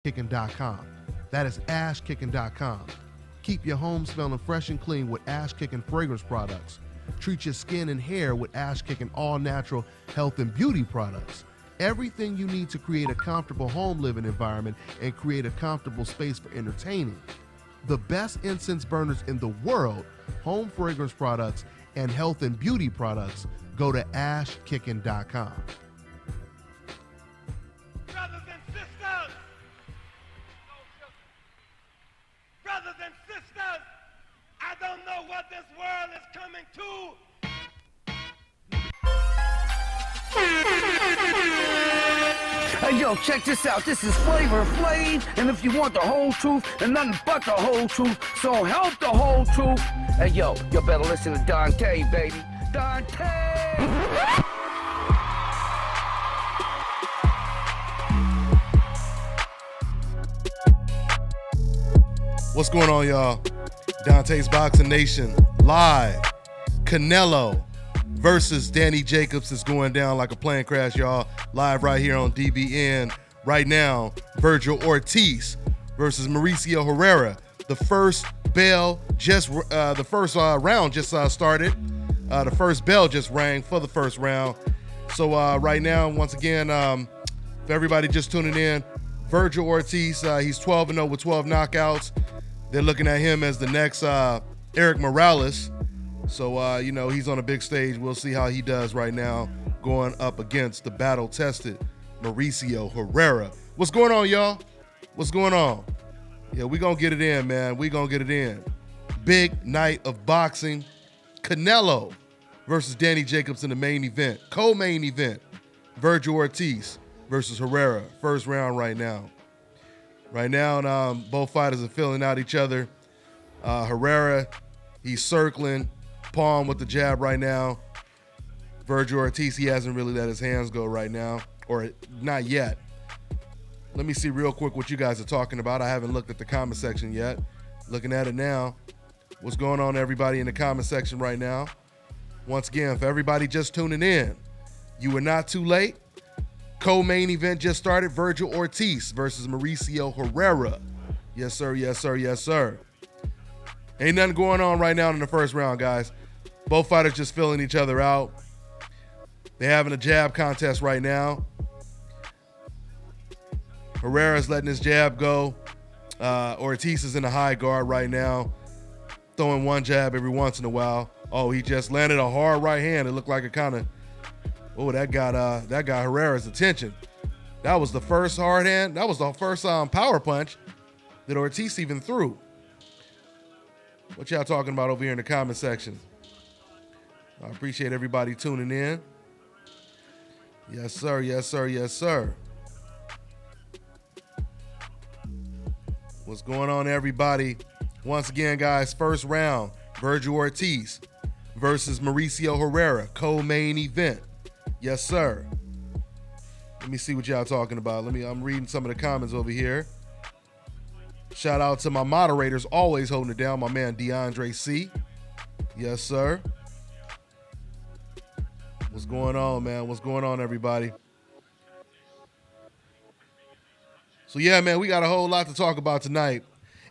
ashkicking.com. That is ashkicking.com. Keep your home smelling fresh and clean with Ash Kicking fragrance products. Treat your skin and hair with Ash Kicking all-natural health and beauty products. Everything you need to create a comfortable home living environment and create a comfortable space for entertaining. The best incense burners in the world, home fragrance products, and health and beauty products, go to ashkicking.com. Brothers and sisters, brothers and sisters, I don't know what this world is coming to. Hey yo, check this out. This is Flavor Flav, and if you want the whole truth and nothing but the whole truth, so help the whole truth. Hey yo, you better listen to Dante, baby. Dante! What's going on, y'all? Dante's Boxing Nation live. Canelo versus Danny Jacobs is going down like a plane crash, y'all. Live right here on DBN. Right now, Virgil Ortiz versus Mauricio Herrera. The first bell just, the first round just started. The first bell just rang for the first round. So right now, once again, for everybody just tuning in, Virgil Ortiz, he's 12-0 with 12 knockouts. They're looking at him as the next Eric Morales. So, he's on a big stage. We'll see how he does right now going up against the battle-tested Mauricio Herrera. What's going on, y'all? What's going on? Yeah, we going to get it in, man. We going to get it in. Big night of boxing. Canelo versus Danny Jacobs in the main event. Co-main event. Virgil Ortiz versus Herrera. First round right now. Right now, both fighters are filling out each other. Herrera, he's circling, palm with the jab right now. Virgil Ortiz, he hasn't really let his hands go right now, or not yet. Let me see real quick what you guys are talking about. I haven't looked at the comment section yet. Looking at it now. What's going on, everybody, in the comment section right now? Once again, for everybody just tuning in, you were not too late. Co-main event just started. Virgil Ortiz versus Mauricio Herrera. Yes, sir. Yes, sir. Yes, sir. Ain't nothing going on right now in the first round, guys. Both fighters just filling each other out. They're having a jab contest right now. Herrera's letting his jab go. Ortiz is in the high guard right now, throwing one jab every once in a while. Oh, he just landed a hard right hand. It looked like it kind of... Oh, that got Herrera's attention. That was the first hard hand. That was the first power punch that Ortiz even threw. What y'all talking about over here in the comment section? I appreciate everybody tuning in. Yes, sir. Yes, sir. Yes, sir. What's going on, everybody? Once again, guys, first round, Virgil Ortiz versus Mauricio Herrera, co-main event. Yes, sir. Let me see what y'all talking about. I'm reading some of the comments over here. Shout out to my moderators, always holding it down. My man, DeAndre C. Yes, sir. What's going on, man? What's going on, everybody? So, yeah, man, we got a whole lot to talk about tonight.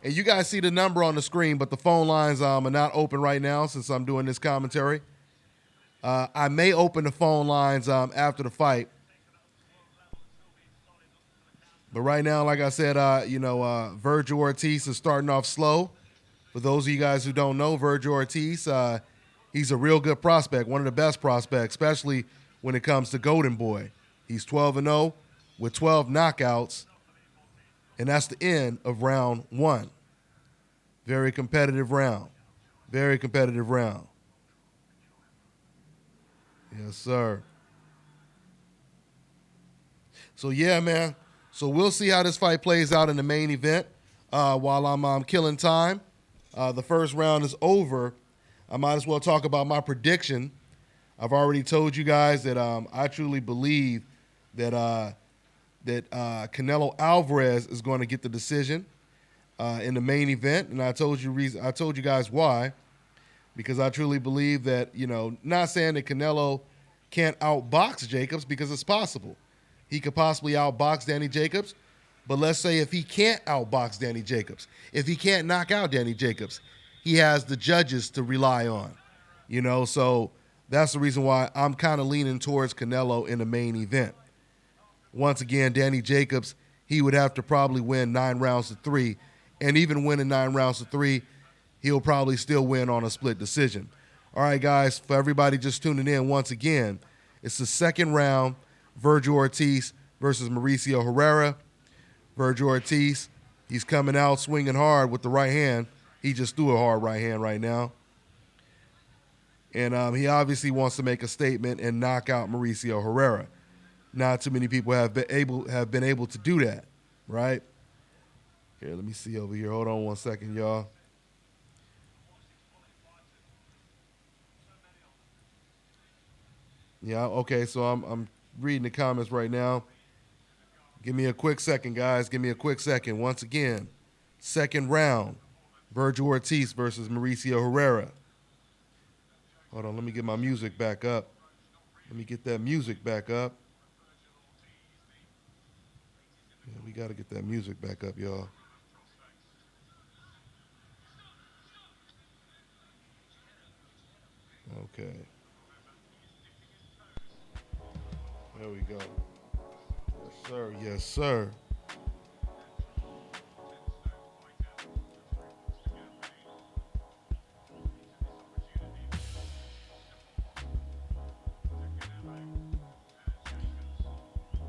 And you guys see the number on the screen, but the phone lines are not open right now since I'm doing this commentary. I may open the phone lines after the fight. But right now, like I said, Virgil Ortiz is starting off slow. For those of you guys who don't know, Virgil Ortiz, he's a real good prospect, one of the best prospects, especially when it comes to Golden Boy. He's 12-0 with 12 knockouts, and that's the end of round one. Very competitive round. Very competitive round. Yes, sir. So, yeah, man. So we'll see how this fight plays out in the main event. While I'm killing time, the first round is over. I might as well talk about my prediction. I've already told you guys that I truly believe that Canelo Alvarez is going to get the decision in the main event, and I told you guys why. Because I truly believe that, not saying that Canelo can't outbox Jacobs, because it's possible. He could possibly outbox Danny Jacobs, But let's say if he can't outbox Danny Jacobs, if he can't knock out Danny Jacobs, he has the judges to rely on, you know. So that's the reason why I'm kind of leaning towards Canelo in the main event. Once again, Danny Jacobs, he would have to probably win 9 rounds to 3. And even winning 9 rounds to 3, he'll probably still win on a split decision. All right, guys, for everybody just tuning in once again, it's the second round, Virgil Ortiz versus Mauricio Herrera. Virgil Ortiz, he's coming out swinging hard with the right hand. He just threw a hard right hand right now. And he obviously wants to make a statement and knock out Mauricio Herrera. Not too many people have been able to do that, right? Here, let me see over here. Hold on one second, y'all. Yeah, okay, so I'm reading the comments right now. Give me a quick second, guys. Give me a quick second. Once again, second round, Virgil Ortiz versus Mauricio Herrera. Hold on, let me get my music back up. Let me get that music back up. Yeah, we got to get that music back up, y'all. Okay. There we go. Yes, sir. Yes, sir.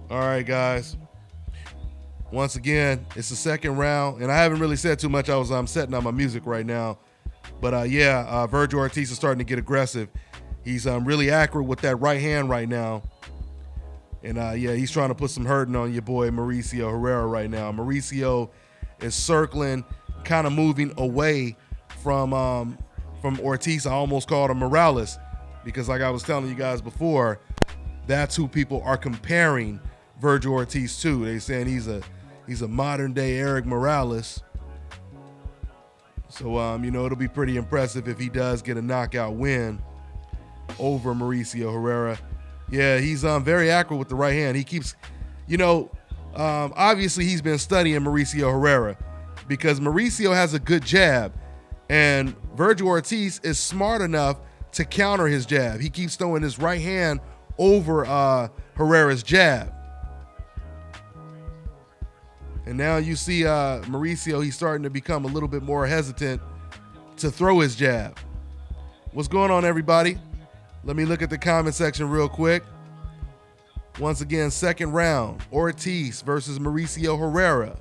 All right, guys. Once again, it's the second round, and I haven't really said too much. I'm setting on my music right now. But, Virgil Ortiz is starting to get aggressive. He's really accurate with that right hand right now. And, he's trying to put some hurting on your boy Mauricio Herrera right now. Mauricio is circling, kind of moving away from Ortiz. I almost called him Morales because, like I was telling you guys before, that's who people are comparing Virgil Ortiz to. They're saying he's a modern-day Eric Morales. So, it'll be pretty impressive if he does get a knockout win over Mauricio Herrera. Yeah, he's very accurate with the right hand. He keeps, obviously he's been studying Mauricio Herrera because Mauricio has a good jab, and Virgil Ortiz is smart enough to counter his jab. He keeps throwing his right hand over Herrera's jab. And now you see Mauricio, he's starting to become a little bit more hesitant to throw his jab. What's going on, everybody? Let me look at the comment section real quick. Once again, second round, Ortiz versus Mauricio Herrera.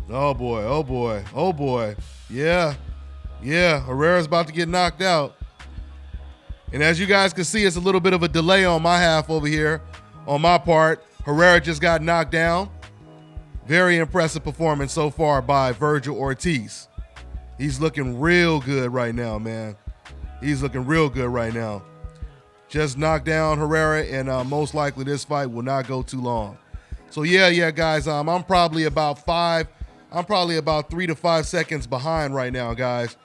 Oh boy, oh boy, oh boy. Yeah, Herrera's about to get knocked out. And as you guys can see, it's a little bit of a delay on my half over here. On my part, Herrera just got knocked down. Very impressive performance so far by Virgil Ortiz. He's looking real good right now, man. He's looking real good right now. Just knocked down Herrera, and most likely this fight will not go too long. So yeah, guys, I'm probably about 3 to 5 seconds behind right now, guys,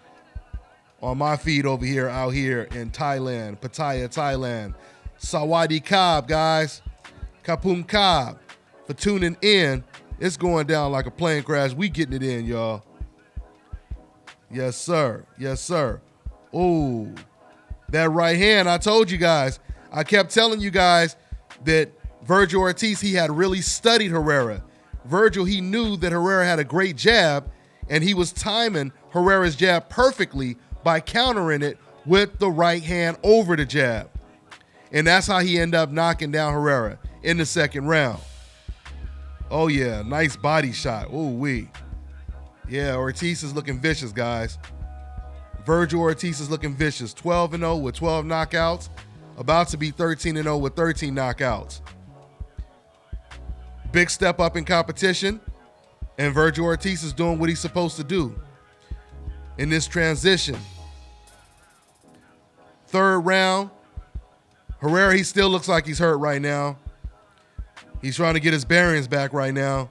on my feed over here, out here in Thailand, Pattaya, Thailand. Sawadee Krap, guys. Kapum Krap for tuning in. It's going down like a plane crash. We getting it in, y'all. Yes, sir. Yes, sir. Ooh, that right hand, I told you guys. I kept telling you guys that Virgil Ortiz, he had really studied Herrera. Virgil, he knew that Herrera had a great jab, and he was timing Herrera's jab perfectly by countering it with the right hand over the jab. And that's how he ended up knocking down Herrera in the second round. Oh, yeah, nice body shot. Ooh-wee. Yeah, Ortiz is looking vicious, guys. Virgil Ortiz is looking vicious. 12-0 with 12 knockouts. About to be 13-0 with 13 knockouts. Big step up in competition. And Virgil Ortiz is doing what he's supposed to do in this transition. Third round. Herrera, he still looks like he's hurt right now. He's trying to get his bearings back right now.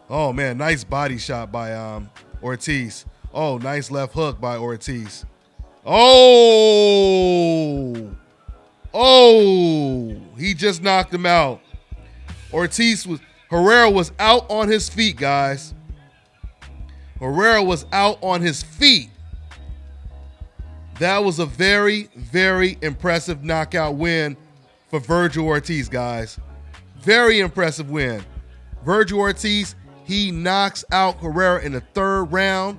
Oh, man, nice body shot by Ortiz. Oh, nice left hook by Ortiz. Oh, he just knocked him out. Herrera was out on his feet, guys. Herrera was out on his feet. That was a very, very impressive knockout win for Virgil Ortiz, guys. Very impressive win. Virgil Ortiz, he knocks out Herrera in the third round.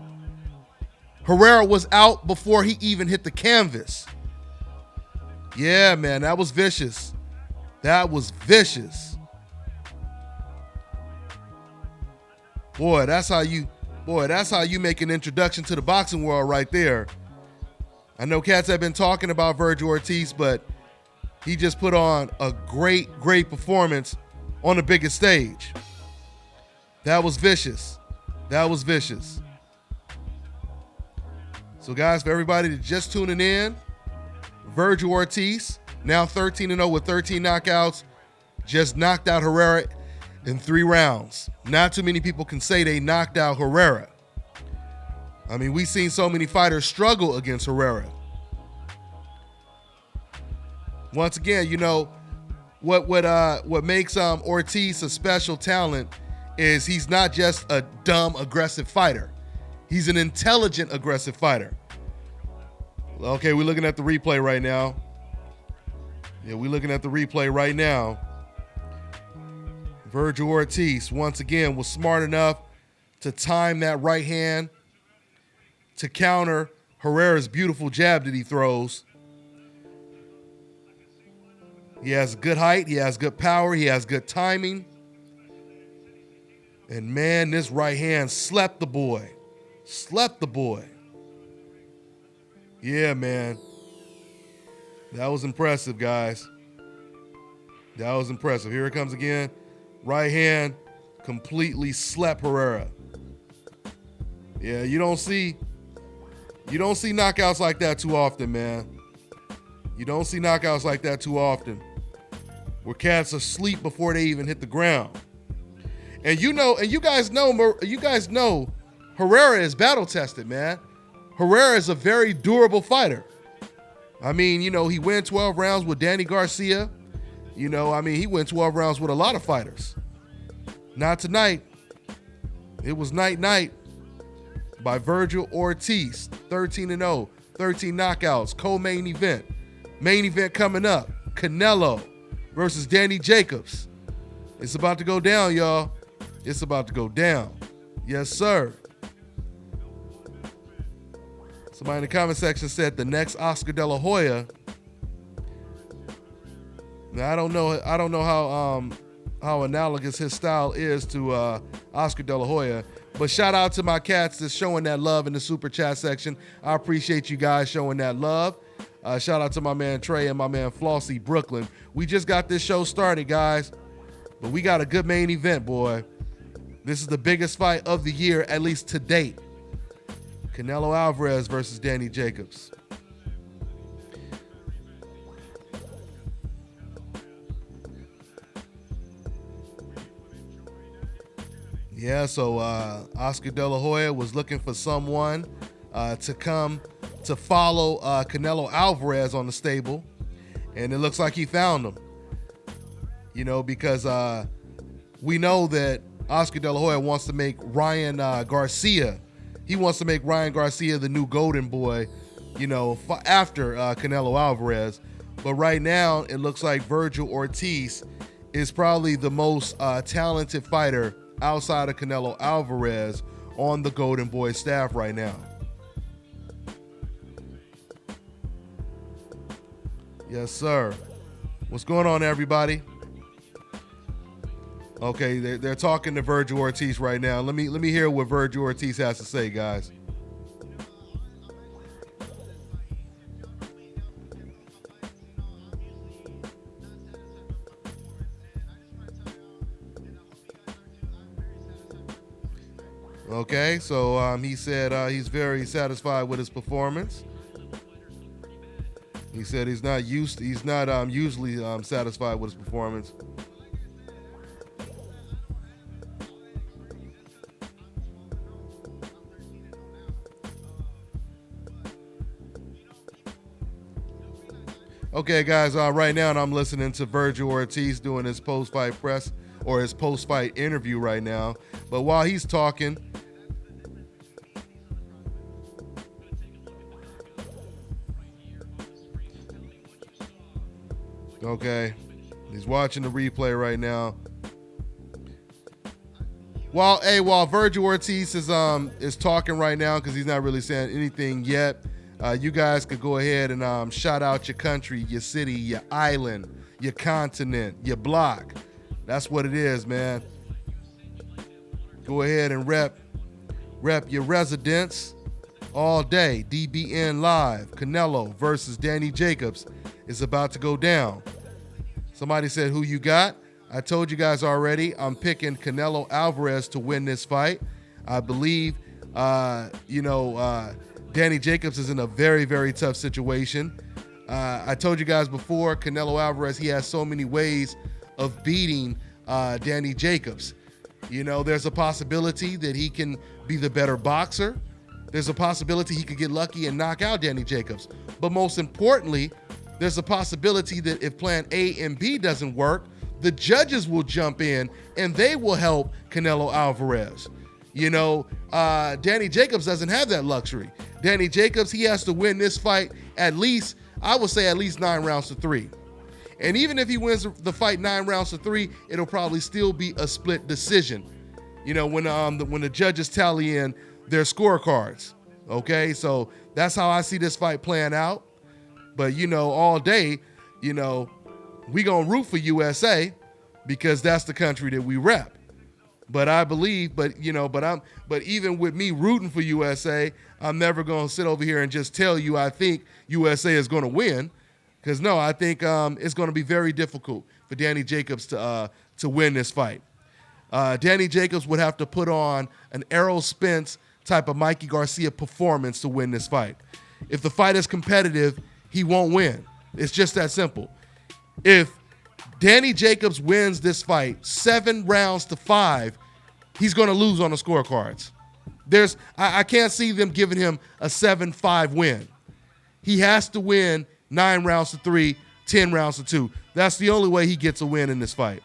Herrera was out before he even hit the canvas. Yeah, man, that was vicious. That was vicious. Boy, that's how you make an introduction to the boxing world right there. I know cats have been talking about Virgil Ortiz, but he just put on a great, great performance on the biggest stage. That was vicious. That was vicious. So, guys, for everybody that's just tuning in, Virgil Ortiz, now 13-0 with 13 knockouts, just knocked out Herrera in 3 rounds. Not too many people can say they knocked out Herrera. I mean, we've seen so many fighters struggle against Herrera. Once again, you know, what makes Ortiz a special talent is he's not just a dumb, aggressive fighter. He's an intelligent, aggressive fighter. Okay, we're looking at the replay right now. Yeah, we're looking at the replay right now. Virgil Ortiz, once again, was smart enough to time that right hand to counter Herrera's beautiful jab that he throws. He has good height, he has good power, he has good timing. And man, this right hand slept the boy. Slept the boy. Yeah, man. That was impressive, guys. That was impressive. Here it comes again. Right hand completely slept Herrera. Yeah, you don't see knockouts like that too often, man. You don't see knockouts like that too often, where cats are asleep before they even hit the ground. And you guys know, Herrera is battle tested, man. Herrera is a very durable fighter. I mean, you know, he went 12 rounds with Danny Garcia. You know, I mean, he went 12 rounds with a lot of fighters. Not tonight. It was night by Virgil Ortiz. 13-0, 13 knockouts, co-main event. Main event coming up, Canelo versus Danny Jacobs. It's about to go down, y'all. It's about to go down. Yes, sir. Somebody in the comment section said the next Oscar De La Hoya. Now I don't know how analogous his style is to Oscar De La Hoya, but shout out to my cats that's showing that love in the super chat section. I appreciate you guys showing that love. Shout out to my man Trey and my man Flossie Brooklyn. We just got this show started, guys, but we got a good main event, boy. This is the biggest fight of the year, at least to date. Canelo Alvarez versus Danny Jacobs. Yeah, so Oscar De La Hoya was looking for someone to come to follow Canelo Alvarez on the stable, and it looks like he found him. You know, because we know that Oscar De La Hoya wants to make Ryan Garcia. He wants to make Ryan Garcia the new golden boy, you know, after Canelo Alvarez. But right now, it looks like Virgil Ortiz is probably the most talented fighter outside of Canelo Alvarez on the golden boy staff right now. Yes, sir. What's going on, everybody? Okay, they're talking to Virgil Ortiz right now. Let me hear what Virgil Ortiz has to say, guys. Okay, so he said he's very satisfied with his performance. He said he's not usually satisfied with his performance. Okay, guys, right now I'm listening to Virgil Ortiz doing his post-fight press or his post-fight interview right now. But while he's talking, okay, he's watching the replay right now. While Virgil Ortiz is talking right now, because he's not really saying anything yet, you guys could go ahead and shout out your country, your city, your island, your continent, your block. That's what it is, man. Go ahead and rep your residents all day. DBN Live, Canelo versus Danny Jacobs is about to go down. Somebody said, who you got? I told you guys already, I'm picking Canelo Alvarez to win this fight. I believe, Danny Jacobs is in a very, very tough situation. I told you guys before, Canelo Alvarez, he has so many ways of beating Danny Jacobs. You know, there's a possibility that he can be the better boxer. There's a possibility he could get lucky and knock out Danny Jacobs. But most importantly, there's a possibility that if plan A and B doesn't work, the judges will jump in and they will help Canelo Alvarez. You know, Danny Jacobs doesn't have that luxury. Danny Jacobs, he has to win this fight at least, I would say at least 9 rounds to 3. And even if he wins the fight 9 rounds to 3, it'll probably still be a split decision. You know, when the judges tally in their scorecards. Okay, so that's how I see this fight playing out. But you know, all day, you know, we gonna root for USA because that's the country that we rep. But I believe, but even with me rooting for USA, I'm never gonna sit over here and just tell you I think USA is gonna win. Because no, I think it's gonna be very difficult for Danny Jacobs to win this fight. Danny Jacobs would have to put on an Errol Spence type of Mikey Garcia performance to win this fight. If the fight is competitive, he won't win. It's just that simple. If Danny Jacobs wins this fight 7 rounds to 5, he's going to lose on the scorecards. I can't see them giving him a 7-5 win. He has to win 9 rounds to 3, 10 rounds to 2. That's the only way he gets a win in this fight.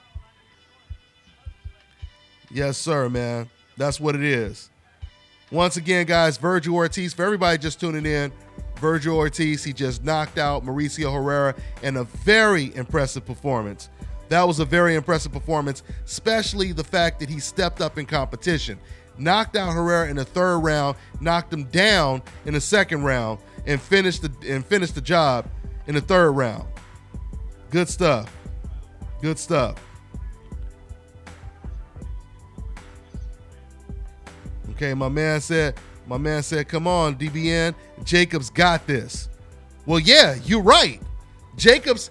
Yes, sir, man. That's what it is. Once again, guys, Virgil Ortiz, for everybody just tuning in, Virgil Ortiz, he just knocked out Mauricio Herrera in a very impressive performance. That was a very impressive performance, especially the fact that he stepped up in competition. Knocked out Herrera in the 3rd round, knocked him down in the 2nd round, and finished the job in the 3rd round. Good stuff. Good stuff. Okay, my man said, come on, DBN, Jacobs got this. Well, yeah, you're right. Jacobs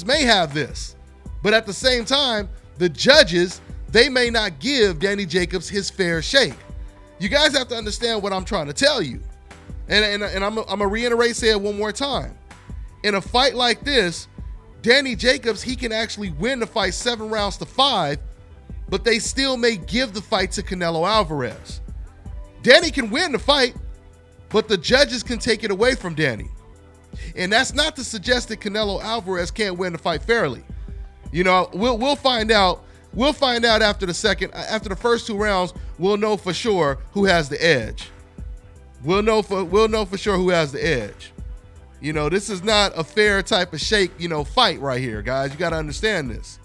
may have this. But at the same time, the judges, they may not give Danny Jacobs his fair shake. You guys have to understand what I'm trying to tell you. And I'm going to reiterate, say it one more time. In a fight like this, Danny Jacobs, he can actually win the fight 7 rounds to 5, but they still may give the fight to Canelo Alvarez. Danny can win the fight, but the judges can take it away from Danny. And that's not to suggest that Canelo Alvarez can't win the fight fairly. You know, we'll find out. We'll find out after the first 2 rounds. We'll know for sure who has the edge. We'll know for sure who has the edge. You know, this is not a fair type of shake, fight right here, guys. You got to understand this.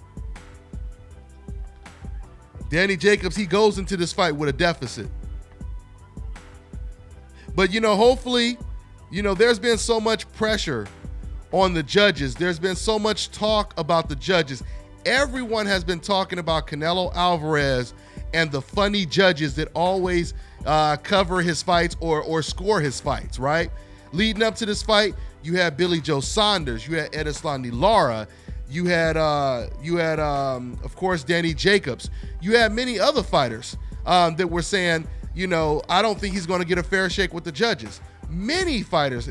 Danny Jacobs, he goes into this fight with a deficit. But, hopefully, there's been so much pressure on the judges. There's been so much talk about the judges. Everyone has been talking about Canelo Alvarez and the funny judges that always cover his fights or score his fights, right? Leading up to this fight, you had Billy Joe Saunders, you had Edislandi Lara, you had of course, Danny Jacobs. You had many other fighters that were saying, I don't think he's going to get a fair shake with the judges. Many fighters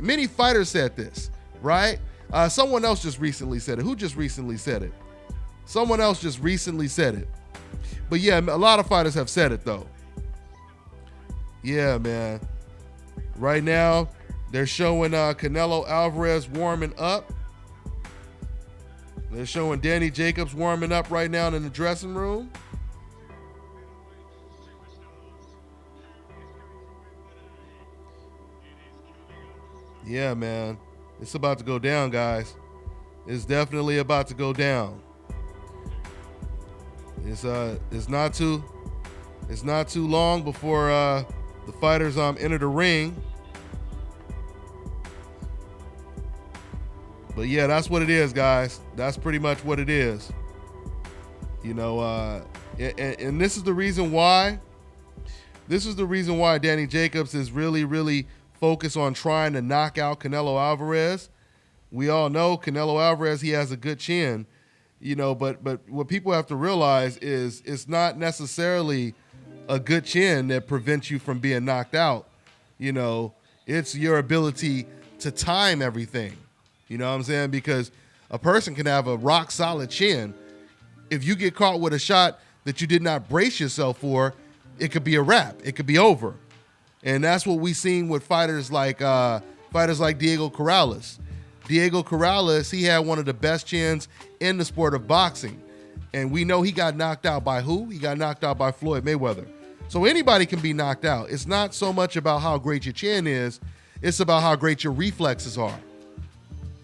said this, right? Someone else just recently said it. Who just recently said it? Someone else just recently said it. But yeah, a lot of fighters have said it though. Yeah, man. Right now, they're showing Canelo Alvarez warming up. They're showing Danny Jacobs warming up right now in the dressing room. Yeah, man. It's about to go down, guys. It's definitely about to go down. It's not too long before the fighters enter the ring. But yeah, that's what it is, guys. That's pretty much what it is. You know, and this is the reason why. This is the reason why Danny Jacobs is really, really focused on trying to knock out Canelo Alvarez. We all know Canelo Alvarez, he has a good chin, you know, but what people have to realize is it's not necessarily a good chin that prevents you from being knocked out. You know, it's your ability to time everything. You know what I'm saying? Because a person can have a rock solid chin. If you get caught with a shot that you did not brace yourself for, it could be a wrap. It could be over. And that's what we've seen with fighters like Diego Corrales. Diego Corrales, he had one of the best chins in the sport of boxing. And we know he got knocked out by who? He got knocked out by Floyd Mayweather. So anybody can be knocked out. It's not so much about how great your chin is. It's about how great your reflexes are.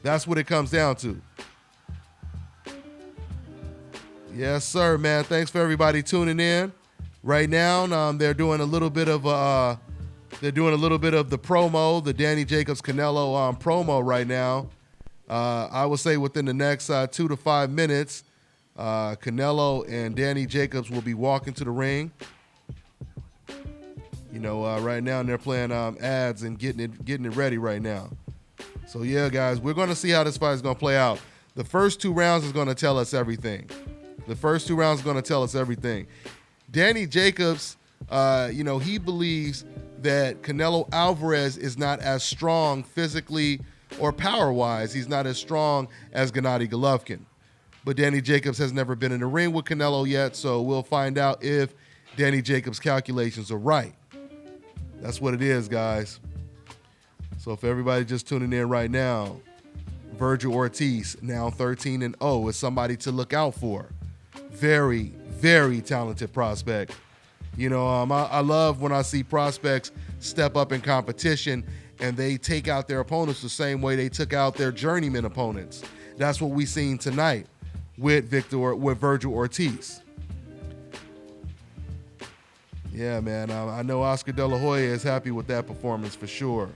That's what it comes down to. Yes, sir, man. Thanks for everybody tuning in. Right now, they're doing a little bit of the promo, the Danny Jacobs Canelo promo right now. I would say within the next 2 to 5 minutes, Canelo and Danny Jacobs will be walking to the ring. You know, right now they're playing ads and getting it ready right now. So yeah, guys, we're going to see how this fight is going to play out. The first 2 rounds is going to tell us everything. Danny Jacobs, you know, he believes that Canelo Alvarez is not as strong physically or power-wise. He's not as strong as Gennady Golovkin. But Danny Jacobs has never been in the ring with Canelo yet, so we'll find out if Danny Jacobs' calculations are right. That's what it is, guys. So for everybody just tuning in right now, Virgil Ortiz, now 13-0, is somebody to look out for. Very, very talented prospect. You know, I love when I see prospects step up in competition and they take out their opponents the same way they took out their journeyman opponents. That's what we seen tonight with Virgil Ortiz. Yeah, man, I know Oscar De La Hoya is happy with that performance for sure.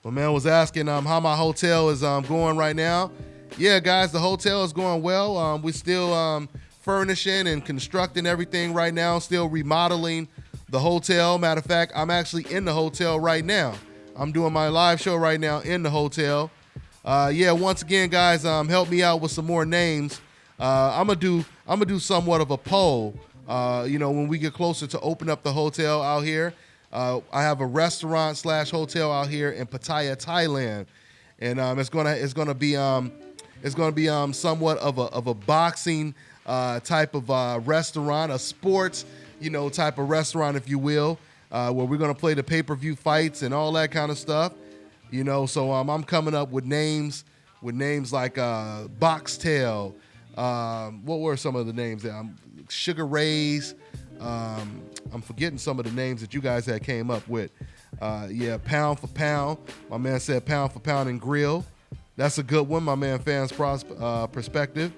My man was asking how my hotel is going right now. Yeah, guys, the hotel is going well. We're still furnishing and constructing everything right now, still remodeling the hotel. Matter of fact, I'm actually in the hotel right now. I'm doing my live show right now in the hotel. Yeah, once again, guys, help me out with some more names. I'm gonna do somewhat of a poll. You know, when we get closer to open up the hotel out here. I have a restaurant / hotel out here in Pattaya, Thailand, and it's gonna be somewhat of a boxing type of restaurant, a sports type of restaurant, if you will, where we're gonna play the pay-per-view fights and all that kind of stuff. You know, so I'm coming up with names like Boxtail. What were some of the names there? Sugar Rays. I'm forgetting some of the names that you guys had came up with. Yeah, Pound for Pound. My man said Pound for Pound and Grill. That's a good one. My man Fans Perspective.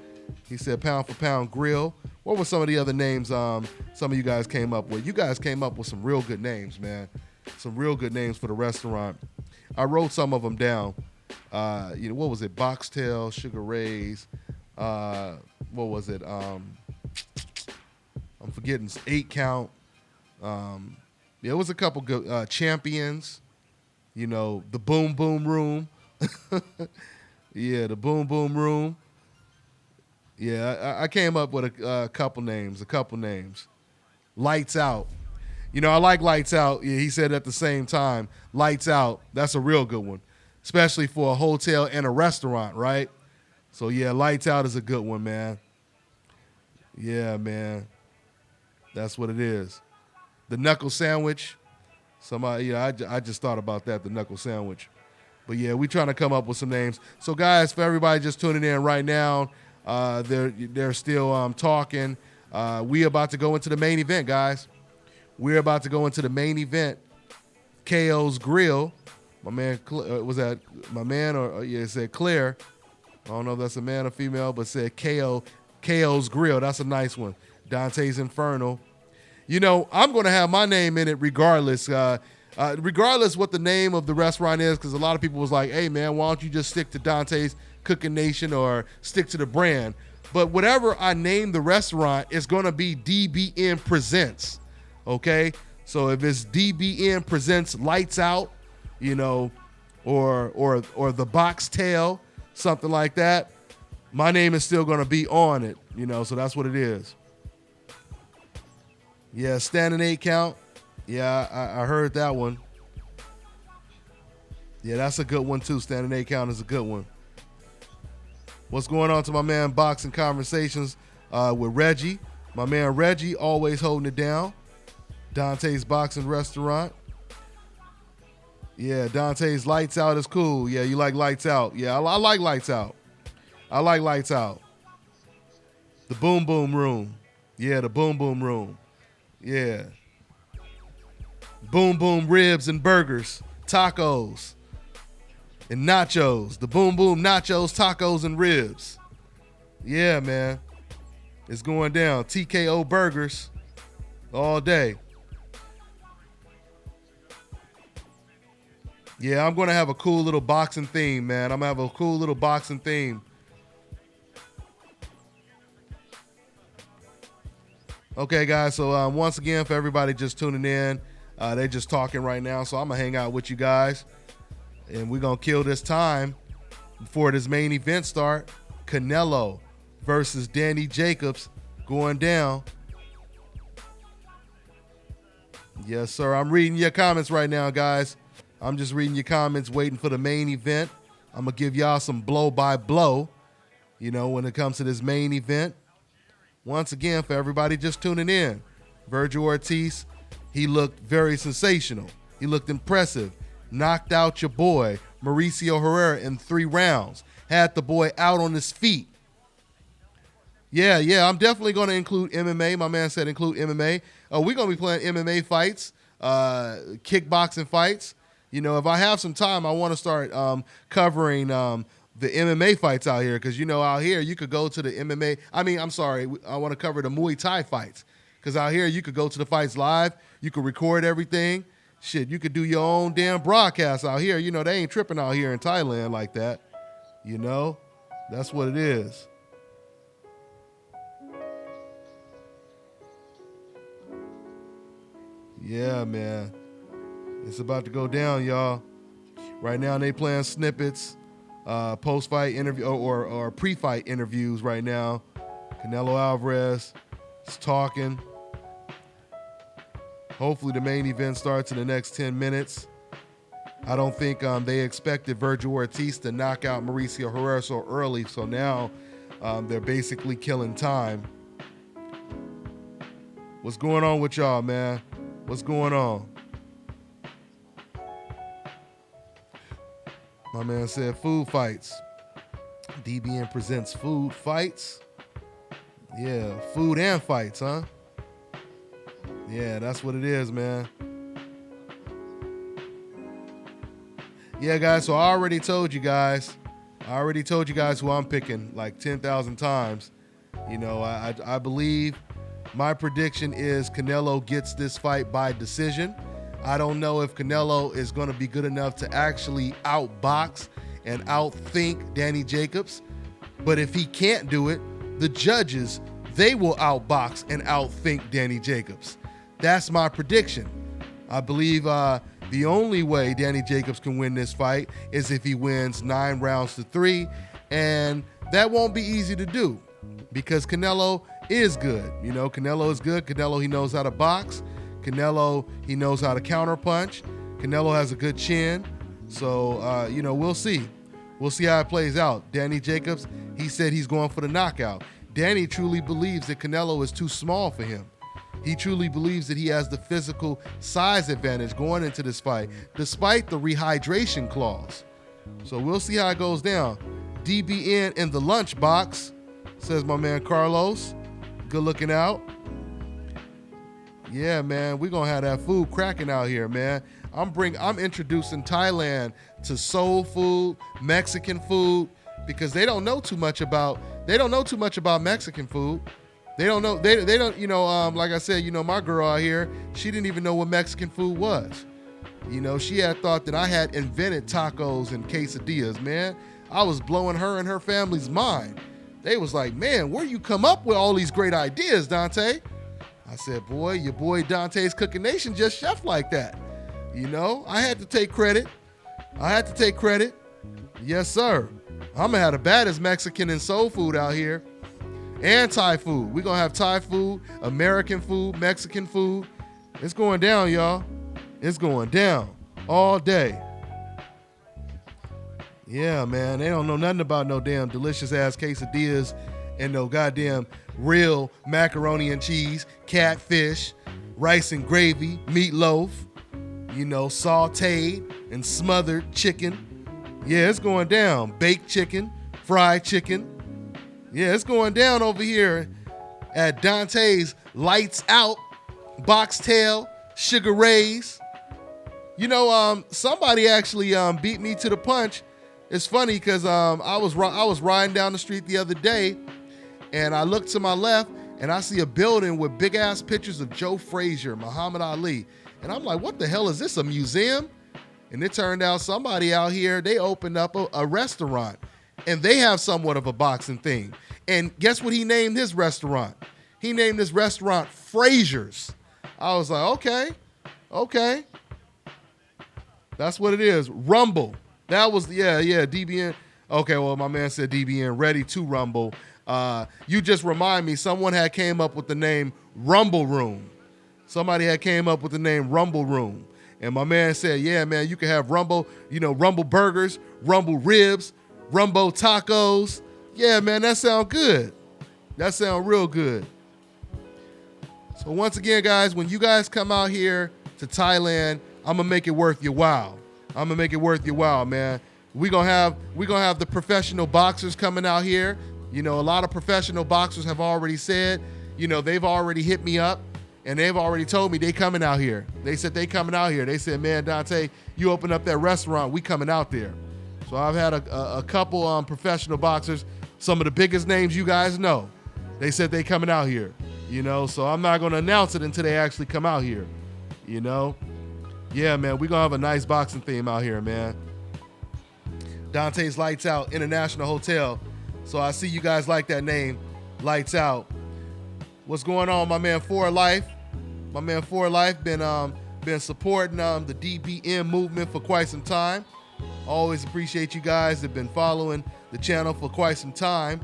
He said Pound for Pound Grill. What were some of the other names some of you guys came up with? You guys came up with some real good names, man. Some real good names for the restaurant. I wrote some of them down. What was it? Boxtail, Sugar Rays. What was it? I'm forgetting 8 Count. There was a couple good Champions. You know, the Boom Boom Room. Yeah, the Boom Boom Room. Yeah, I came up with a couple names. Lights Out. You know, I like Lights Out. Yeah, he said at the same time, Lights Out. That's a real good one, especially for a hotel and a restaurant, right? So yeah, Lights Out is a good one, man. Yeah, man. That's what it is. The Knuckle Sandwich. Somebody, I just thought about that, the knuckle sandwich. But yeah, we trying to come up with some names. So guys, for everybody just tuning in right now, they're still talking. We about to go into the main event, guys. We're about to go into the main event. KO's Grill. My man, was that my man or yeah, it said Claire. I don't know if that's a man or female, but said KO's Grill. That's a nice one. Dante's Inferno. You know, I'm going to have my name in it regardless. Regardless what the name of the restaurant is, because a lot of people was like, hey, man, why don't you just stick to Dante's Cooking Nation or stick to the brand? But whatever I name the restaurant, it's going to be DBN Presents, okay? So if it's DBN Presents Lights Out, you know, or the Box Tail, something like that, my name is still going to be on it, you know, so that's what it is. Yeah, standing 8 count. Yeah, I heard that one. Yeah, that's a good one too. Standing 8 count is a good one. What's going on to my man Boxing Conversations with Reggie? My man Reggie always holding it down. Dante's Boxing Restaurant. Yeah, Dante's Lights Out is cool. Yeah, you like Lights Out. Yeah, I like Lights Out. I like Lights Out. The Boom Boom Room. Yeah, the Boom Boom Room. Yeah. Boom Boom Ribs and Burgers, Tacos, and Nachos. The Boom Boom Nachos, Tacos, and Ribs. Yeah, man. It's going down. TKO Burgers all day. Yeah, I'm going to have a cool little boxing theme, man. I'm going to have a cool little boxing theme. Okay, guys, so once again, for everybody just tuning in, they just talking right now, so I'm going to hang out with you guys, and we're going to kill this time before this main event start. Canelo versus Danny Jacobs going down. Yes, sir. I'm reading your comments right now, guys. I'm just reading your comments, waiting for the main event. I'm going to give y'all some blow-by-blow, you know, when it comes to this main event. Once again, for everybody just tuning in, Virgil Ortiz, he looked very sensational. He looked impressive. Knocked out your boy, Mauricio Herrera, in 3 rounds. Had the boy out on his feet. Yeah, I'm definitely going to include MMA. My man said include MMA. We're going to be playing MMA fights, kickboxing fights. You know, if I have some time, I want to start covering the MMA fights out here, because, you know, out here you could go to the MMA. I want to cover the Muay Thai fights, because out here you could go to the fights live. You could record everything. Shit, you could do your own damn broadcast out here. You know, they ain't tripping out here in Thailand like that. You know, that's what it is. Yeah, man. It's about to go down, y'all. Right now they playing snippets. Post-fight interview or pre-fight interviews right now. Canelo Alvarez is talking. Hopefully the main event starts in the next 10 minutes. I don't think they expected Virgil Ortiz to knock out Mauricio Herrera so early, so now they're basically killing time. What's going on with y'all, man? What's going on? My man said food fights. DBN presents food fights. Yeah, food and fights, huh? Yeah, that's what it is, man. Yeah, guys, so I already told you guys who I'm picking like 10,000 times. You know, I believe my prediction is Canelo gets this fight by decision. I don't know if Canelo is going to be good enough to actually outbox and outthink Danny Jacobs. But if he can't do it, the judges, they will outbox and outthink Danny Jacobs. That's my prediction. I believe the only way Danny Jacobs can win this fight is if he wins 9 rounds to 3. And that won't be easy to do because Canelo is good. You know, Canelo is good. Canelo, he knows how to box. Canelo, he knows how to counterpunch. Canelo has a good chin. So, you know, we'll see. We'll see how it plays out. Danny Jacobs, he said he's going for the knockout. Danny truly believes that Canelo is too small for him. He truly believes that he has the physical size advantage going into this fight, despite the rehydration clause. So we'll see how it goes down. DBN in the lunchbox, says my man Carlos. Good looking out. Yeah, man, we're going to have that food cracking out here, man. I'm introducing Thailand to soul food, Mexican food, because they don't know too much about Mexican food. They don't know, they don't, like I said, my girl out here, she didn't even know what Mexican food was. She had thought that I had invented tacos and quesadillas, man. I was blowing her and her family's mind. They was like, man, where you come up with all these great ideas, Dante? I said, boy, your boy Dante's Cooking Nation just chef like that. I had to take credit. Yes, sir. I'm going to have the baddest Mexican and soul food out here. And Thai food. We're going to have Thai food, American food, Mexican food. It's going down, y'all. It's going down all day. Yeah, man. They don't know nothing about no damn delicious-ass quesadillas and no goddamn real macaroni and cheese, catfish, rice and gravy, meatloaf, sauteed and smothered chicken. Yeah, it's going down. Baked chicken, fried chicken. Yeah, it's going down over here at Dante's Lights Out, Boxtail, Sugar Rays. Somebody actually beat me to the punch. It's funny because I was riding down the street the other day, and I looked to my left, and I see a building with big-ass pictures of Joe Frazier, Muhammad Ali. And I'm like, what the hell is this, a museum? And it turned out somebody out here, they opened up a restaurant, and they have somewhat of a boxing thing. And guess what he named his restaurant? He named his restaurant Frazier's. I was like, okay. That's what it is. Rumble. That was, yeah, DBN. Okay, well, my man said DBN ready to rumble. You just remind me, someone had came up with the name Rumble Room. Somebody had came up with the name Rumble Room. And my man said, yeah, man, you can have Rumble, Rumble burgers, Rumble ribs, Rumble tacos. Yeah, man, that sound good. That sound real good. So once again, guys, when you guys come out here to Thailand, I'm gonna make it worth your while. Man. We're gonna have the professional boxers coming out here. A lot of professional boxers have already said, they've already hit me up and they've already told me they coming out here. They said they coming out here. They said, man, Dante, you open up that restaurant, we coming out there. So I've had a couple professional boxers, some of the biggest names you guys know. They said they coming out here, so I'm not gonna announce it until they actually come out here, Yeah, man, we're gonna have a nice boxing theme out here, man. Dante's Lights Out International Hotel. So I see you guys like that name, Lights Out. What's going on, my man For Life? My man For Life been supporting the DBM movement for quite some time. Always appreciate you guys that have been following the channel for quite some time.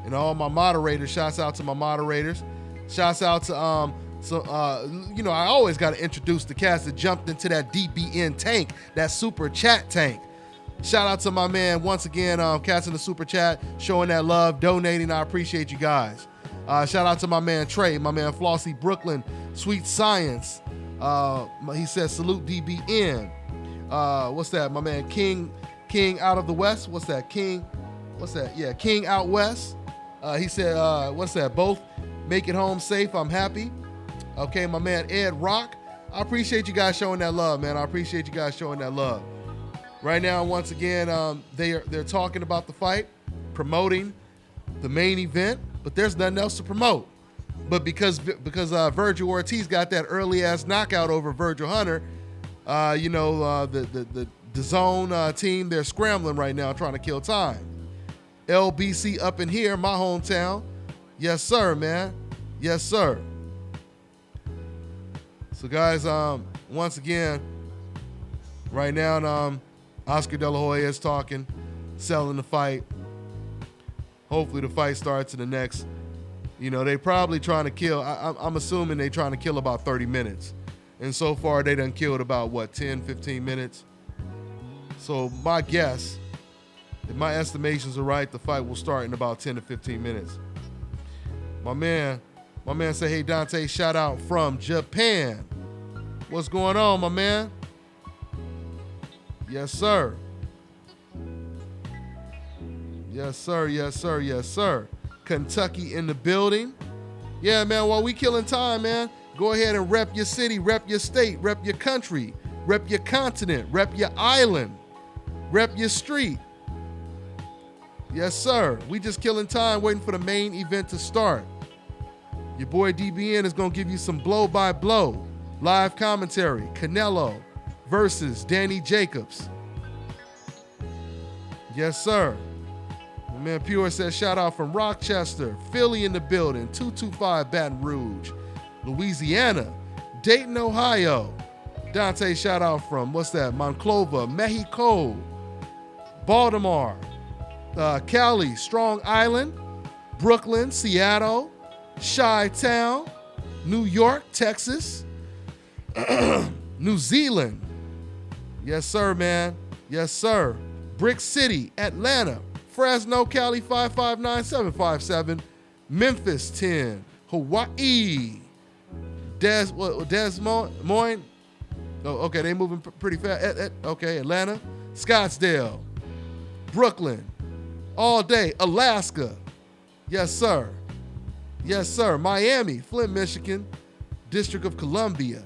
And all my moderators, shouts out to my moderators. Shouts out to I always got to introduce the cats that jumped into that DBN tank, that super chat tank. Shout out to my man, once again, cats in the super chat, showing that love, donating. I appreciate you guys. Shout out to my man Trey, my man Flossie Brooklyn, Sweet Science. He says, salute DBN. What's that? My man King out of the West. What's that? King. What's that? Yeah, King out West. He said, what's that? Both make it home safe. I'm happy. Okay, my man Ed Rock. I appreciate you guys showing that love, man. I appreciate you guys showing that love. Right now, once again, they're talking about the fight, promoting the main event, but there's nothing else to promote. But because Virgil Ortiz got that early ass knockout over Virgil Hunter, the zone team, they're scrambling right now trying to kill time. LBC up in here, my hometown. Yes, sir, man. Yes, sir. So, guys, once again, right now, Oscar De La Hoya is talking, selling the fight. Hopefully the fight starts in the next, they probably trying to kill, I'm assuming they trying to kill about 30 minutes. And so far, they done killed about, 10, 15 minutes? So my guess, if my estimations are right, the fight will start in about 10 to 15 minutes. My man, My man say, hey, Dante, shout out from Japan. What's going on, my man? Yes, sir. Yes, sir. Yes, sir. Yes, sir. Kentucky in the building. Yeah, man, while we killing time, man, go ahead and rep your city, rep your state, rep your country, rep your continent, rep your island, rep your street. Yes, sir. We just killing time waiting for the main event to start. Your boy DBN is going to give you some blow-by-blow live commentary. Canelo versus Danny Jacobs. Yes, sir. My man Pure says, shout out from Rochester, Philly in the building, 225 Baton Rouge, Louisiana, Dayton, Ohio. Dante, shout out from, what's that, Monclova, Mexico, Baltimore, Cali, Strong Island, Brooklyn, Seattle, Chi-Town, New York, Texas, New Zealand. Yes, sir, man. Yes, sir. Brick City, Atlanta, Fresno, Cali, 559-757, Memphis, 10, Hawaii, Des Moines. Oh, okay, they moving pretty fast. Okay, Atlanta, Scottsdale, Brooklyn, all day, Alaska. Yes, sir. Yes, sir. Miami, Flint, Michigan, District of Columbia.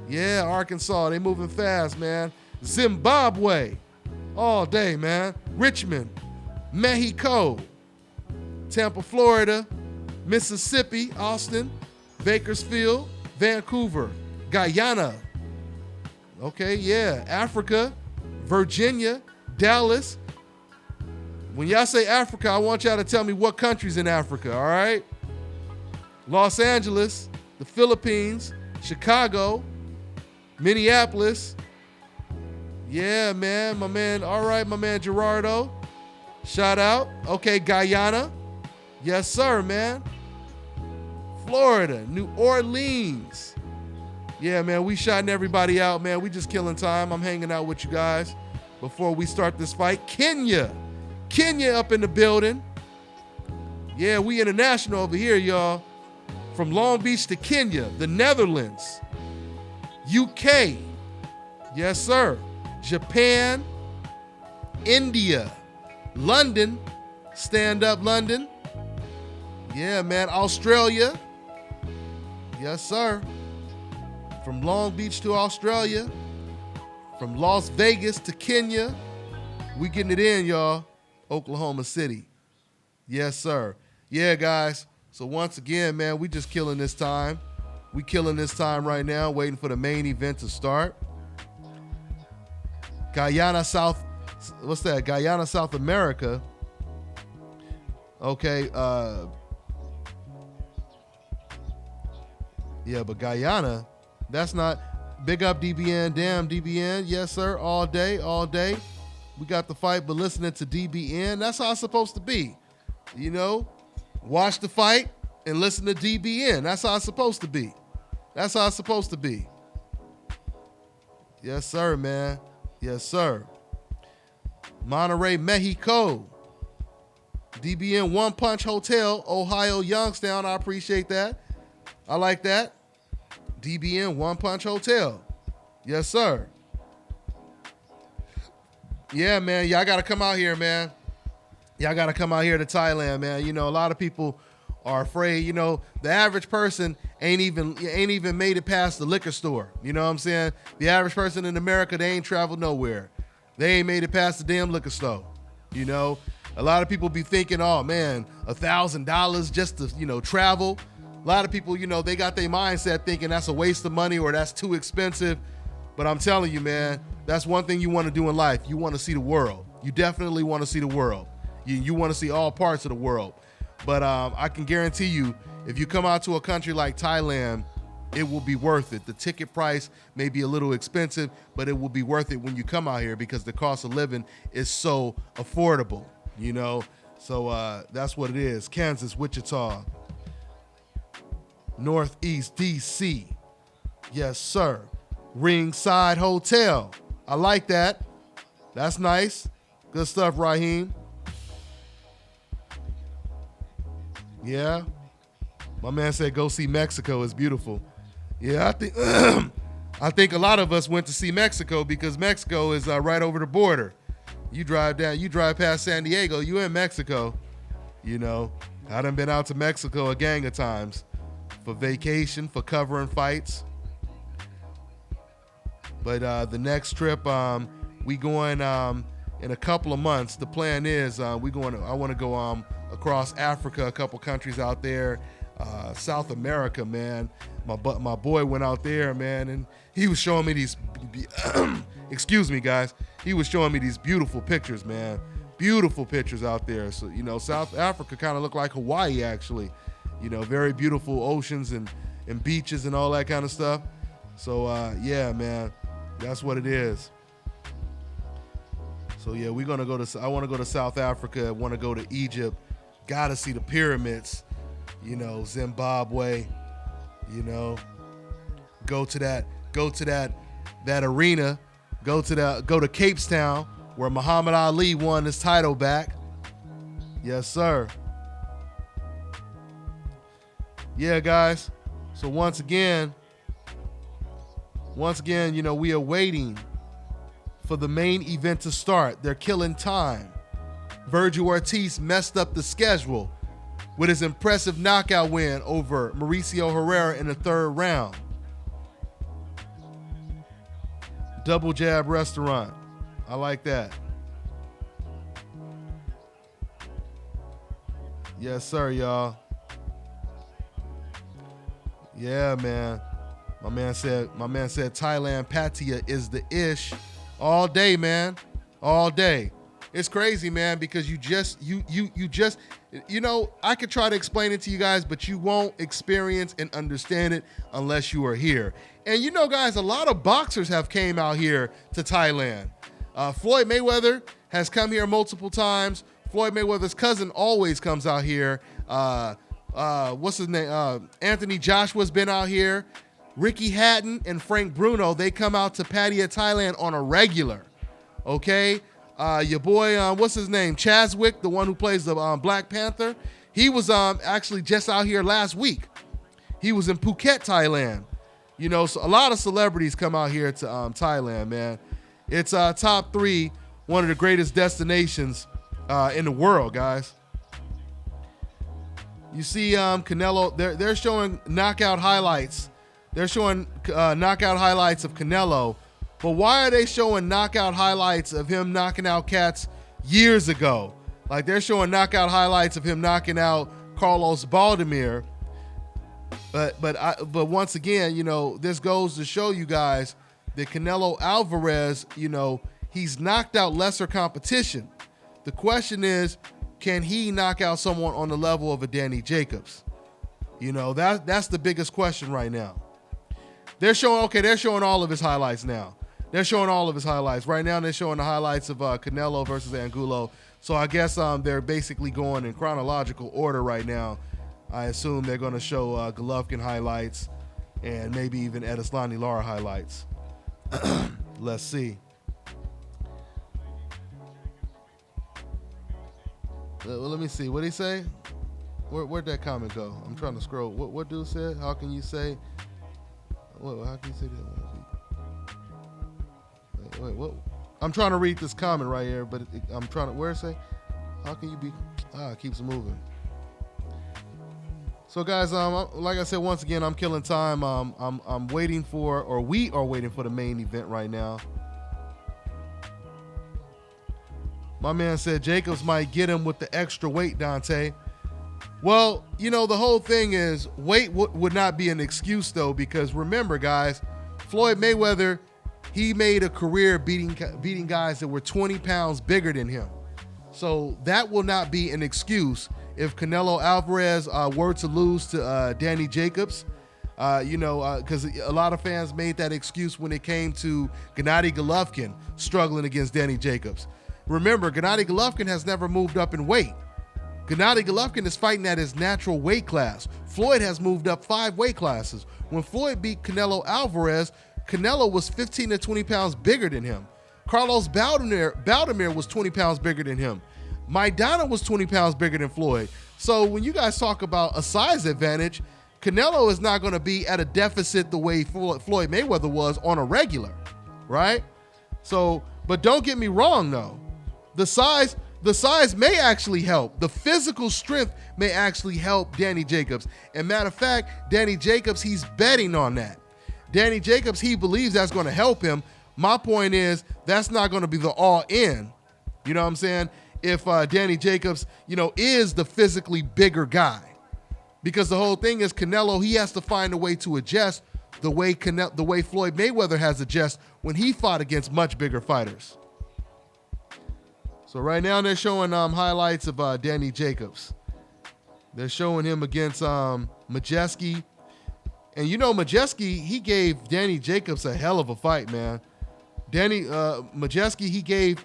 Yeah, Arkansas, they moving fast, man. Zimbabwe, all day, man. Richmond, Mexico, Tampa, Florida, Mississippi, Austin, Bakersfield, Vancouver, Guyana. Okay, yeah, Africa, Virginia, Dallas. When y'all say Africa, I want y'all to tell me what country's in Africa, all right? Los Angeles, the Philippines, Chicago, Minneapolis. Yeah, man, my man, all right, my man Gerardo. Shout out. Okay, Guyana. Yes, sir, man. Florida, New Orleans. Yeah, man, we shouting everybody out, man. We just killing time. I'm hanging out with you guys before we start this fight. Kenya up in the building. Yeah, we international over here, y'all. From Long Beach to Kenya, the Netherlands, UK. Yes, sir. Japan, India, London, stand up London. Yeah, man, Australia. Yes, sir. From Long Beach to Australia, from Las Vegas to Kenya, we getting it in, y'all. Oklahoma City. Yes, sir. Yeah, guys. So once again, man, we just killing this time. We killing this time right now, waiting for the main event to start. Guyana, South America. Okay, yeah, but Guyana, that's not, big up DBN, damn DBN, yes sir, all day. We got the fight, but listening to DBN, that's how it's supposed to be. You know, watch the fight and listen to DBN. That's how it's supposed to be. That's how it's supposed to be. Yes, sir, man. Yes, sir. Monterey, Mexico. DBN One Punch Hotel, Ohio, Youngstown. I appreciate that. I like that. DBN One Punch Hotel. Yes, sir. Yeah, man. Y'all got to come out here, man. Y'all got to come out here to Thailand, man. You know, a lot of people are afraid. You know, the average person ain't even made it past the liquor store. You know what I'm saying? The average person in America, they ain't traveled nowhere. They ain't made it past the damn liquor store. You know, a lot of people be thinking, oh man, $1,000 just to, you know, travel. A lot of people, you know, they got their mindset thinking that's a waste of money or that's too expensive. But I'm telling you, man, that's one thing you want to do in life. You want to see the world. You definitely want to see the world. You want to see all parts of the world. But I can guarantee you, if you come out to a country like Thailand, it will be worth it. The ticket price may be a little expensive, but it will be worth it when you come out here because the cost of living is so affordable, you know? So that's what it is. Kansas, Wichita, Northeast DC. Yes, sir. Ringside Hotel. I like that. That's nice. Good stuff, Raheem. Yeah. My man said, go see Mexico. It's beautiful. Yeah, I think I think a lot of us went to see Mexico because Mexico is right over the border. You drive past San Diego, you in Mexico. You know, I done been out to Mexico a gang of times for vacation, for covering fights. But the next trip, we going in a couple of months. The plan is I want to go across Africa, a couple countries out there, South America, man. My boy went out there, man, and he was showing me these. Excuse me, guys. He was showing me these beautiful pictures, man. Beautiful pictures out there. So, you know, South Africa kind of looked like Hawaii, actually. You know, very beautiful oceans and beaches and all that kind of stuff. So, yeah, man, that's what it is. So, yeah, I want to go to South Africa. I want to go to Egypt. Got to see the pyramids, you know, Zimbabwe, you know, go to that arena, go to Cape Town, where Muhammad Ali won his title back. Yes, sir. Yeah, guys. So once again, you know, we are waiting for the main event to start. They're killing time. Virgil Ortiz messed up the schedule with his impressive knockout win over Mauricio Herrera in the third round. Double Jab Restaurant. I like that. Yes, sir, y'all. Yeah, man. My man said Thailand Pattaya is the ish. All day, man. All day. It's crazy, man, because you know, I could try to explain it to you guys, but you won't experience and understand it unless you are here. And you know, guys, a lot of boxers have came out here to Thailand. Floyd Mayweather has come here multiple times. Floyd Mayweather's cousin always comes out here. What's his name? Anthony Joshua's been out here. Ricky Hatton and Frank Bruno, they come out to Pattaya, Thailand on a regular. Okay? Your boy, what's his name? Chaswick, the one who plays the Black Panther. He was actually just out here last week. He was in Phuket, Thailand. You know, so a lot of celebrities come out here to Thailand, man. It's top 3, one of the greatest destinations in the world, guys. You see Canelo, they're showing knockout highlights. They're showing knockout highlights of Canelo. But why are they showing knockout highlights of him knocking out cats years ago? Like, they're showing knockout highlights of him knocking out Carlos Baldomir. But once again, you know, this goes to show you guys that Canelo Alvarez, you know, he's knocked out lesser competition. The question is, can he knock out someone on the level of a Danny Jacobs? You know, that's the biggest question right now. They're showing all of his highlights now. They're showing all of his highlights. Right now, they're showing the highlights of Canelo versus Angulo. So I guess they're basically going in chronological order right now. I assume they're going to show Golovkin highlights and maybe even Edeslani Lara highlights. Let's see. Well, let me see. What'd he say? Where'd that comment go? I'm trying to scroll. What dude said? How can you say? How can you say that? Wait, what? I'm trying to read this comment right here, but I'm trying to. Where it say? How can you be? It keeps moving. So guys, like I said, once again, I'm killing time. I'm waiting for, or we are waiting for the main event right now. My man said Jacobs might get him with the extra weight, Dante. Well, you know, the whole thing is weight would not be an excuse, though, because remember, guys, Floyd Mayweather, he made a career beating guys that were 20 pounds bigger than him. So that will not be an excuse if Canelo Alvarez were to lose to Danny Jacobs. Because a lot of fans made that excuse when it came to Gennady Golovkin struggling against Danny Jacobs. Remember, Gennady Golovkin has never moved up in weight. Gennady Golovkin is fighting at his natural weight class. Floyd has moved up 5 weight classes. When Floyd beat Canelo Alvarez, Canelo was 15 to 20 pounds bigger than him. Carlos Baldomir was 20 pounds bigger than him. Maidana was 20 pounds bigger than Floyd. So when you guys talk about a size advantage, Canelo is not going to be at a deficit the way Floyd Mayweather was on a regular, right? So, but don't get me wrong though. The size may actually help. The physical strength may actually help Danny Jacobs. And matter of fact, Danny Jacobs, he's betting on that. Danny Jacobs, he believes that's going to help him. My point is that's not going to be the all in. You know what I'm saying? If Danny Jacobs, is the physically bigger guy. Because the whole thing is Canelo, he has to find a way to adjust the way Floyd Mayweather has adjusted when he fought against much bigger fighters. So right now they're showing highlights of Danny Jacobs. They're showing him against Majeski. And Majeski, he gave Danny Jacobs a hell of a fight, man. Majeski, he gave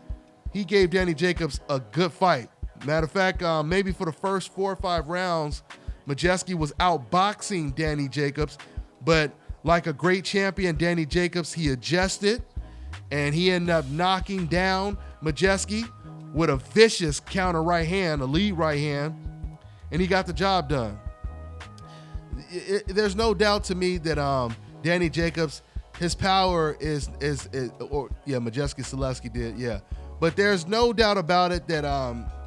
Danny Jacobs a good fight. Matter of fact, maybe for the first 4 or 5 rounds, Majeski was outboxing Danny Jacobs, but like a great champion, Danny Jacobs, he adjusted, and he ended up knocking down Majeski with a vicious counter right hand, a lead right hand, and he got the job done. There's no doubt to me that Danny Jacobs, his power is Majeski Selesky did, yeah. But there's no doubt about it that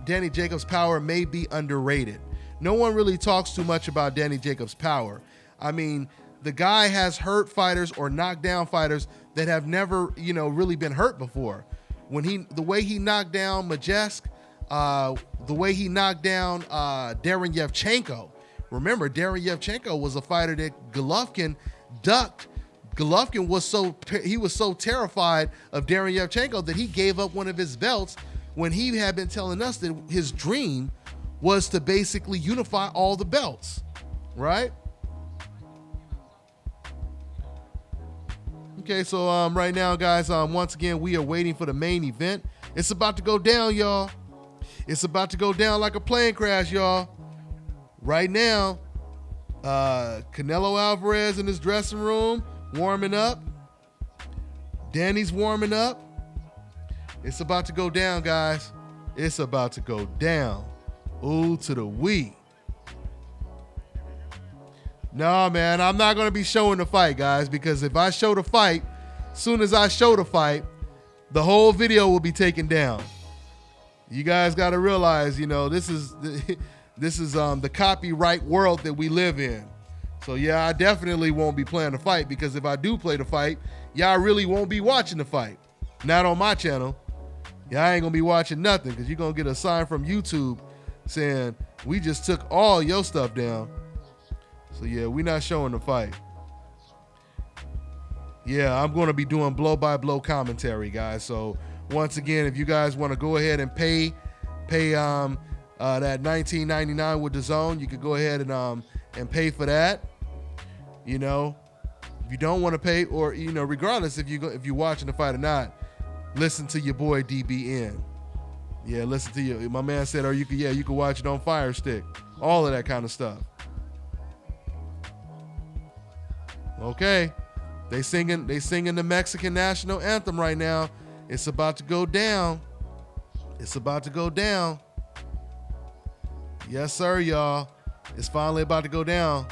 Danny Jacobs' power may be underrated. No one really talks too much about Danny Jacobs' power. I mean, the guy has hurt fighters or knocked down fighters that have never, really been hurt before. The way he knocked down Majesk, the way he knocked down Darren Yevchenko. Remember, Darren Yevchenko was a fighter that Golovkin ducked. Golovkin was so terrified of Darren Yevchenko that he gave up one of his belts when he had been telling us that his dream was to basically unify all the belts, right? Okay, so right now, guys, once again, we are waiting for the main event. It's about to go down, y'all. It's about to go down like a plane crash, y'all. Right now, Canelo Alvarez in his dressing room, warming up. Danny's warming up. It's about to go down, guys. It's about to go down. Ooh, to the wee. No, man, I'm not going to be showing the fight, guys, because if I show the fight, soon as I show the fight, the whole video will be taken down. You guys got to realize, this is the copyright world that we live in. So, yeah, I definitely won't be playing the fight, because if I do play the fight, y'all really won't be watching the fight. Not on my channel. Y'all ain't going to be watching nothing, because you're going to get a sign from YouTube saying, we just took all your stuff down. So, yeah, we're not showing the fight. Yeah, I'm going to be doing blow-by-blow commentary, guys. So, once again, if you guys want to go ahead and pay that $19.99 with DAZN, you could go ahead and pay for that. If you don't want to pay, or regardless if you're watching the fight or not, listen to your boy DBN. Yeah, listen to you. My man said, you could watch it on Fire Stick. All of that kind of stuff. Okay. They singing the Mexican national anthem right now. It's about to go down. It's about to go down. Yes, sir, y'all. It's finally about to go down.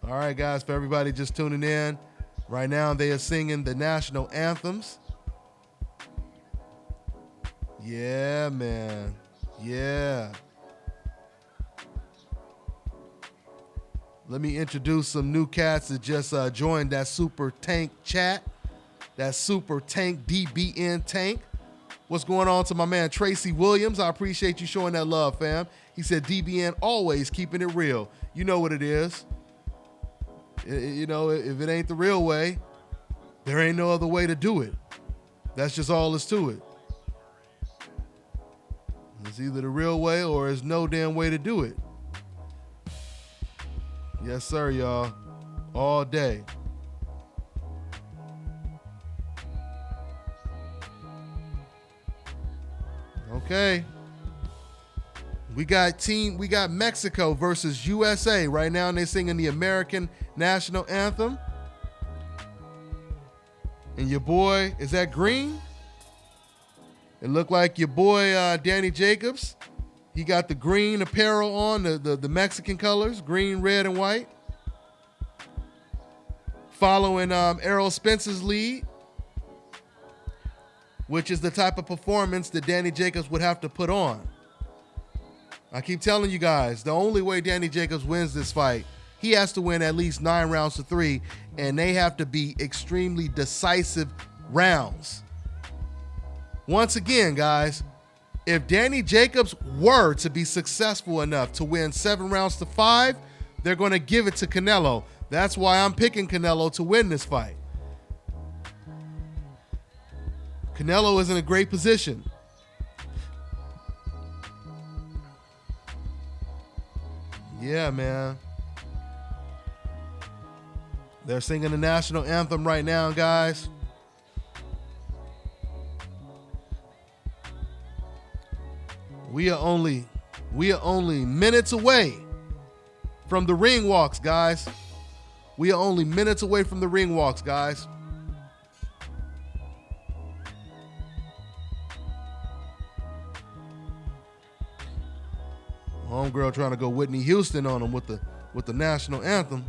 All right, guys, for everybody just tuning in, right now they are singing the national anthems. Yeah, man. Yeah. Let me introduce some new cats that just joined that Super Tank chat. That Super Tank DBN Tank. What's going on to my man Tracy Williams? I appreciate you showing that love, fam. He said DBN always keeping it real. You know what it is. If it ain't the real way, there ain't no other way to do it. That's just all there's to it. It's either the real way or there's no damn way to do it. Yes, sir, y'all. All day. Okay. We got Mexico versus USA right now, and they're singing the American national anthem. And your boy, is that Green? It looked like your boy Danny Jacobs. He got the green apparel on, the Mexican colors, green, red, and white. Following Errol Spence's lead, which is the type of performance that Danny Jacobs would have to put on. I keep telling you guys, the only way Danny Jacobs wins this fight, he has to win at least 9 rounds to 3, and they have to be extremely decisive rounds. Once again, guys, if Danny Jacobs were to be successful enough to win 7 rounds to 5, they're going to give it to Canelo. That's why I'm picking Canelo to win this fight. Canelo is in a great position. Yeah, man. They're singing the national anthem right now, guys. We are only minutes away from the ring walks, guys. We are only minutes away from the ring walks, guys. Homegirl trying to go Whitney Houston on him with the national anthem.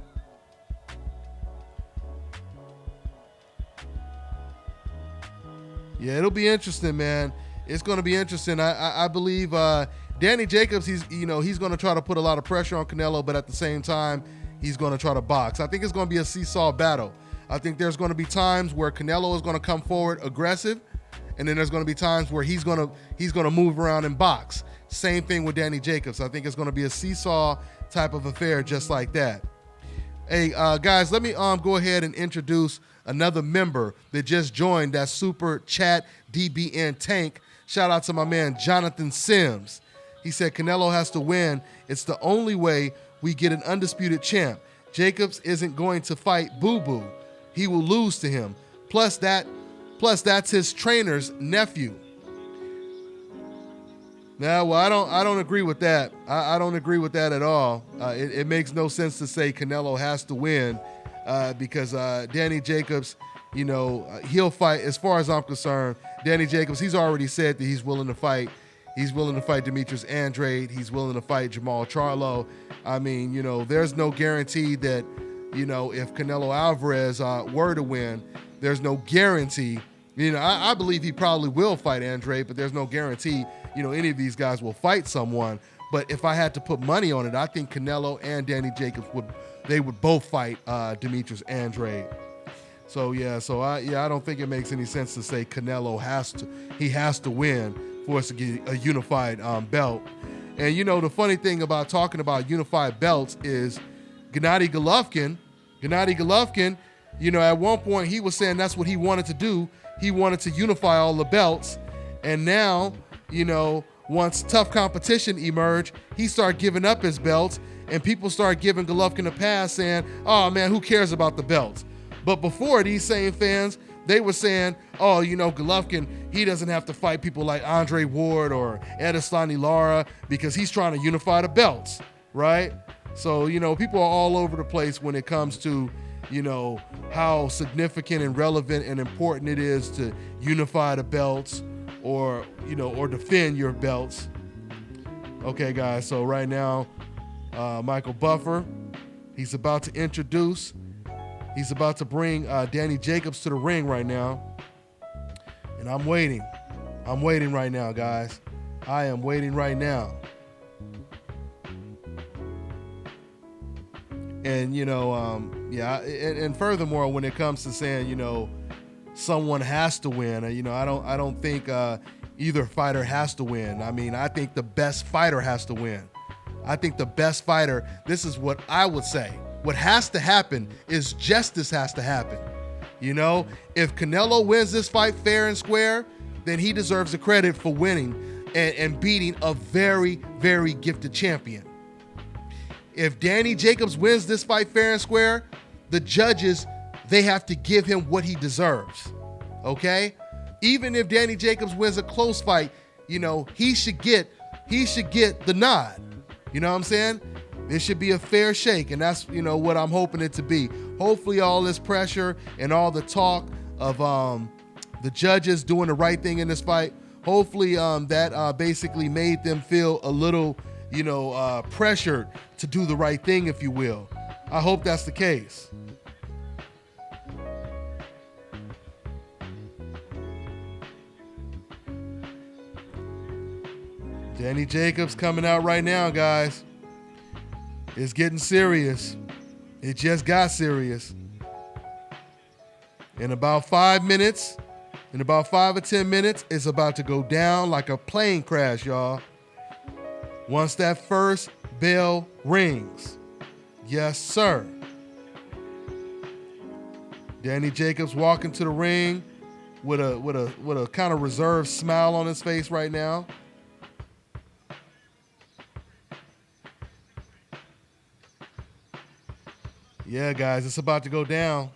Yeah, it'll be interesting, man. It's going to be interesting. I believe Danny Jacobs, he's going to try to put a lot of pressure on Canelo, but at the same time, he's going to try to box. I think it's going to be a seesaw battle. I think there's going to be times where Canelo is going to come forward aggressive, and then there's going to be times where he's going to move around and box. Same thing with Danny Jacobs. I think it's going to be a seesaw type of affair just like that. Hey, guys, let me go ahead and introduce another member that just joined that Super Chat DBN tank. Shout out to my man, Jonathan Sims. He said, Canelo has to win. It's the only way we get an undisputed champ. Jacobs isn't going to fight Boo Boo. He will lose to him. Plus that's his trainer's nephew. Now, well, I don't agree with that. I don't agree with that at all. It makes no sense to say Canelo has to win because Danny Jacobs, he'll fight. As far as I'm concerned, Danny Jacobs, he's already said that he's willing to fight. He's willing to fight Demetrius Andrade. He's willing to fight Jamal Charlo. I mean, there's no guarantee that, if Canelo Alvarez were to win, there's no guarantee. I believe he probably will fight Andrade, but there's no guarantee, any of these guys will fight someone. But if I had to put money on it, I think Canelo and Danny Jacobs would both fight Demetrius Andrade. So I don't think it makes any sense to say Canelo has to win for us to get a unified belt. And the funny thing about talking about unified belts is Gennady Golovkin, at one point he was saying that's what he wanted to do. He wanted to unify all the belts. And now, once tough competition emerged, he started giving up his belts, and people started giving Golovkin a pass saying, oh man, who cares about the belts? But before, these same fans, they were saying, oh, Golovkin, he doesn't have to fight people like Andre Ward or Adesanya Lara because he's trying to unify the belts, right? So, people are all over the place when it comes to, how significant and relevant and important it is to unify the belts or defend your belts. Okay, guys, so right now, Michael Buffer, he's about to bring Danny Jacobs to the ring right now. And I'm waiting right now, guys. I am waiting right now. And, and furthermore, when it comes to saying, someone has to win, I don't think either fighter has to win. I mean, I think the best fighter has to win. I think the best fighter, this is what I would say. What has to happen is justice has to happen. If Canelo wins this fight fair and square, then he deserves the credit for winning and beating a very, very gifted champion. If Danny Jacobs wins this fight fair and square, the judges, they have to give him what he deserves. Okay? Even if Danny Jacobs wins a close fight, he should get the nod. You know what I'm saying? This should be a fair shake, and that's, what I'm hoping it to be. Hopefully all this pressure and all the talk of the judges doing the right thing in this fight, hopefully that basically made them feel a little, pressured to do the right thing, if you will. I hope that's the case. Danny Jacobs coming out right now, guys. It's getting serious. It just got serious. In about 5 minutes, in about 5 or 10 minutes, it's about to go down like a plane crash, y'all. Once that first bell rings. Yes, sir. Danny Jacobs walking to the ring with a kind of reserved smile on his face right now. Yeah, guys, it's about to go down.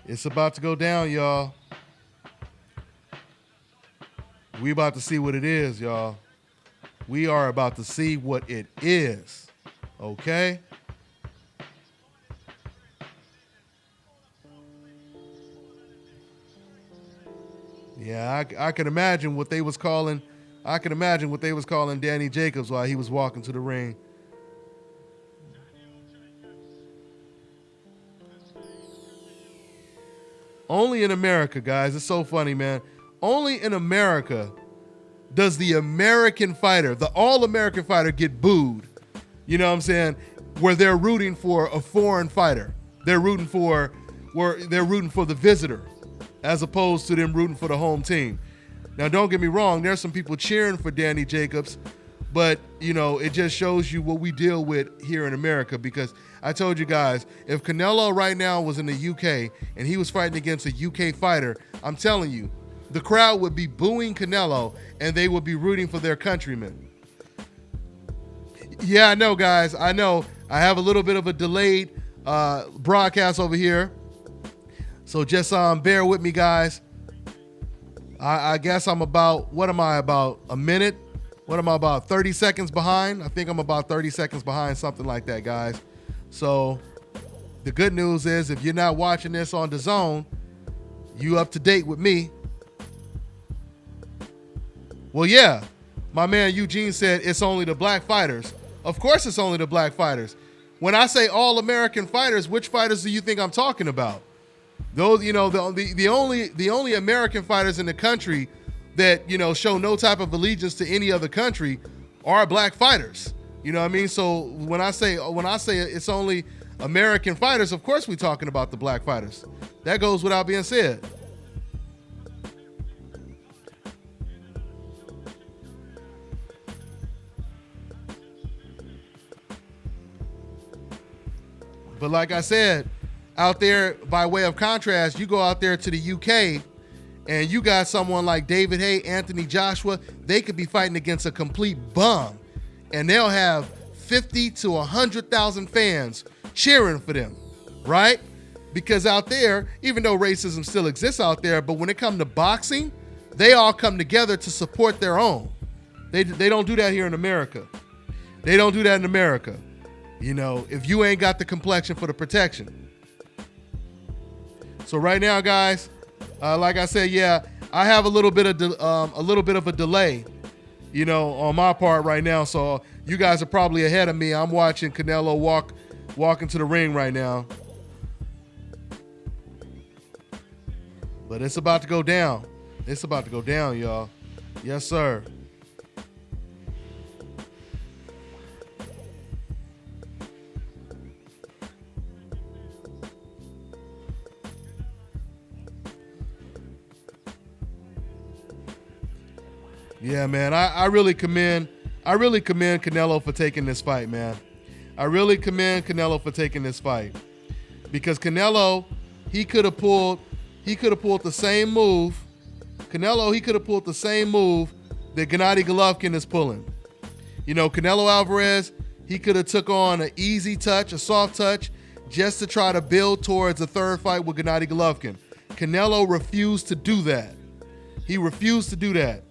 It's about to go down, y'all. We about to see what it is, y'all. We are about to see what it is. Okay? Yeah, I can imagine what they was calling. I can imagine what they was calling Danny Jacobs while he was walking to the ring. Only in America, guys. It's so funny, man. Only in America does the American fighter, the all-American fighter, get booed. You know what I'm saying? Where they're rooting for a foreign fighter. They're rooting for the visitor, as opposed to them rooting for the home team. Now, don't get me wrong. There's some people cheering for Danny Jacobs, but, it just shows you what we deal with here in America, because I told you guys, if Canelo right now was in the UK and he was fighting against a UK fighter, I'm telling you, the crowd would be booing Canelo and they would be rooting for their countrymen. Yeah, I know, guys. I know. I have a little bit of a delayed broadcast over here. So just bear with me, guys. I guess I'm about, what am I, about a minute? What am I, about 30 seconds behind? I think I'm about 30 seconds behind, something like that, guys. So the good news is, if you're not watching this on DAZN, you up to date with me. Well, yeah, my man Eugene said it's only the black fighters. Of course it's only the black fighters. When I say all American fighters, which fighters do you think I'm talking about? Those, the only American fighters in the country that, show no type of allegiance to any other country are black fighters. You know what I mean? So when I say it's only American fighters, of course we're talking about the black fighters. That goes without being said. But like I said, out there, by way of contrast, you go out there to the UK and you got someone like David Haye, Anthony Joshua. They could be fighting against a complete bum, and they'll have 50 to 100,000 fans cheering for them, right? Because out there, even though racism still exists out there, but when it comes to boxing, they all come together to support their own. They don't do that here in America. They don't do that in America. If you ain't got the complexion for the protection. So right now, guys, like I said, yeah, I have a little bit of a delay, on my part right now. So you guys are probably ahead of me. I'm watching Canelo walk into the ring right now. But it's about to go down. It's about to go down, y'all. Yes, sir. Yeah, man, I really commend Canelo for taking this fight, man. I really commend Canelo for taking this fight, because Canelo, he could have pulled the same move. Canelo, he could have pulled the same move that Gennady Golovkin is pulling. Canelo Alvarez, he could have took on an easy touch, a soft touch, just to try to build towards a third fight with Gennady Golovkin. Canelo refused to do that. He refused to do that.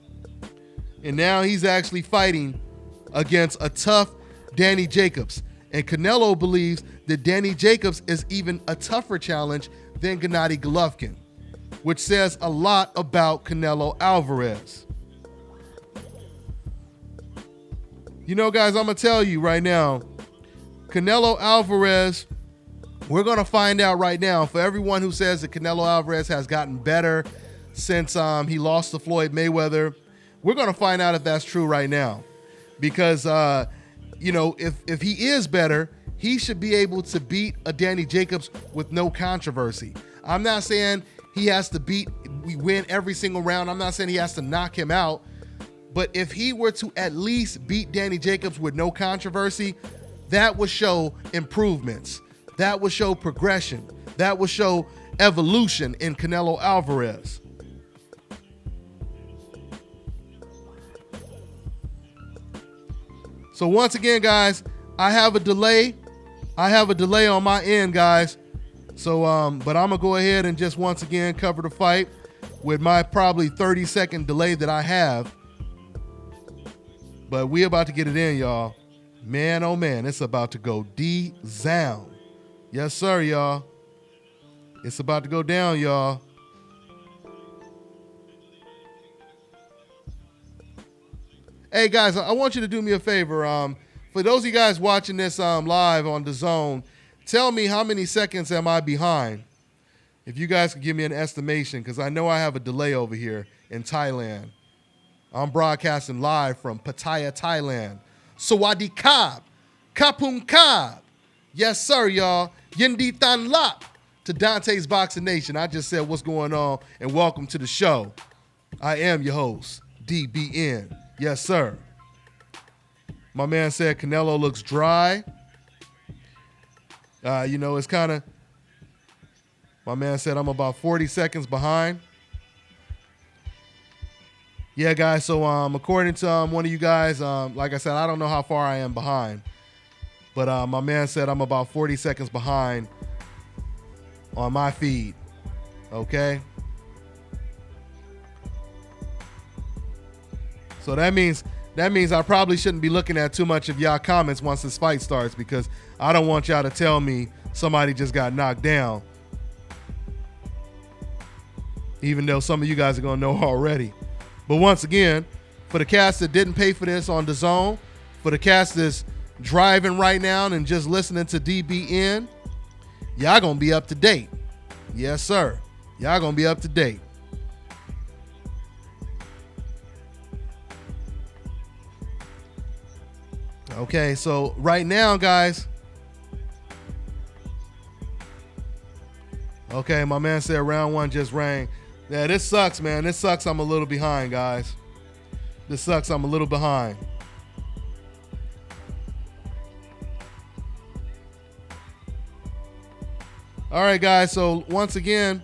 And now he's actually fighting against a tough Danny Jacobs. And Canelo believes that Danny Jacobs is even a tougher challenge than Gennady Golovkin, which says a lot about Canelo Alvarez. You know, guys, I'm going to tell you right now, Canelo Alvarez, we're going to find out right now. For everyone who says that Canelo Alvarez has gotten better since he lost to Floyd Mayweather, we're going to find out if that's true right now. Because, if he is better, he should be able to beat a Danny Jacobs with no controversy. I'm not saying he has to win every single round. I'm not saying he has to knock him out. But if he were to at least beat Danny Jacobs with no controversy, that would show improvements. That would show progression. That would show evolution in Canelo Alvarez. So once again, guys, I have a delay. On my end, guys. So, but I'm going to go ahead and just once again cover the fight with my probably 30-second delay that I have. But we about to get it in, y'all. Man, oh man, it's about to go D-zound. Yes, sir, y'all. It's about to go down, y'all. Hey, guys, I want you to do me a favor. For those of you guys watching this live on DAZN, tell me how many seconds am I behind? If you guys could give me an estimation, because I know I have a delay over here in Thailand. I'm broadcasting live from Pattaya, Thailand. Sawadee Kap, Kapung Kap. Yes, sir, y'all. Yendi Tan Lap to Dante's Boxing Nation. I just said what's going on, and welcome to the show. I am your host, DBN. Yes, sir. My man said Canelo looks dry. It's kind of... My man said I'm about 40 seconds behind. Yeah, guys, so according to one of you guys, like I said, I don't know how far I am behind. But my man said I'm about 40 seconds behind on my feed. Okay? So that means I probably shouldn't be looking at too much of y'all comments once this fight starts, because I don't want y'all to tell me somebody just got knocked down. Even though some of you guys are going to know already. But once again, for the cast that didn't pay for this on DAZN, for the cast that's driving right now and just listening to DBN, y'all going to be up to date. Yes, sir. Y'all going to be up to date. Okay, so right now, guys. Okay, my man said round one just rang. Yeah, this sucks, man. This sucks. I'm a little behind, guys. This sucks. I'm a little behind. All right, guys. So once again,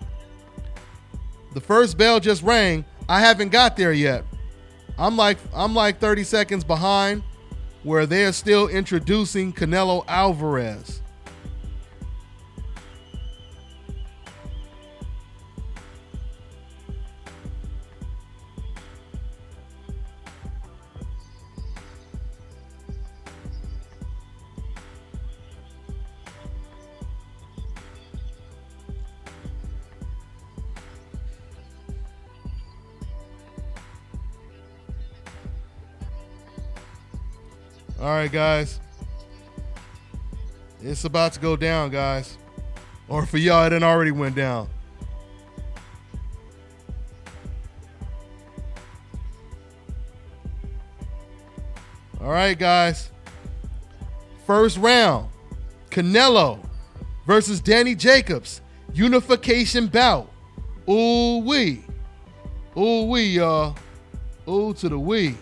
the first bell just rang. I haven't got there yet. I'm like 30 seconds behind, where they're still introducing Canelo Alvarez. All right, guys. It's about to go down, guys. Or for y'all, it done already went down. All right, guys. First round. Canelo versus Danny Jacobs. Unification bout. Ooh-wee. Ooh-wee, y'all. Ooh to the wee.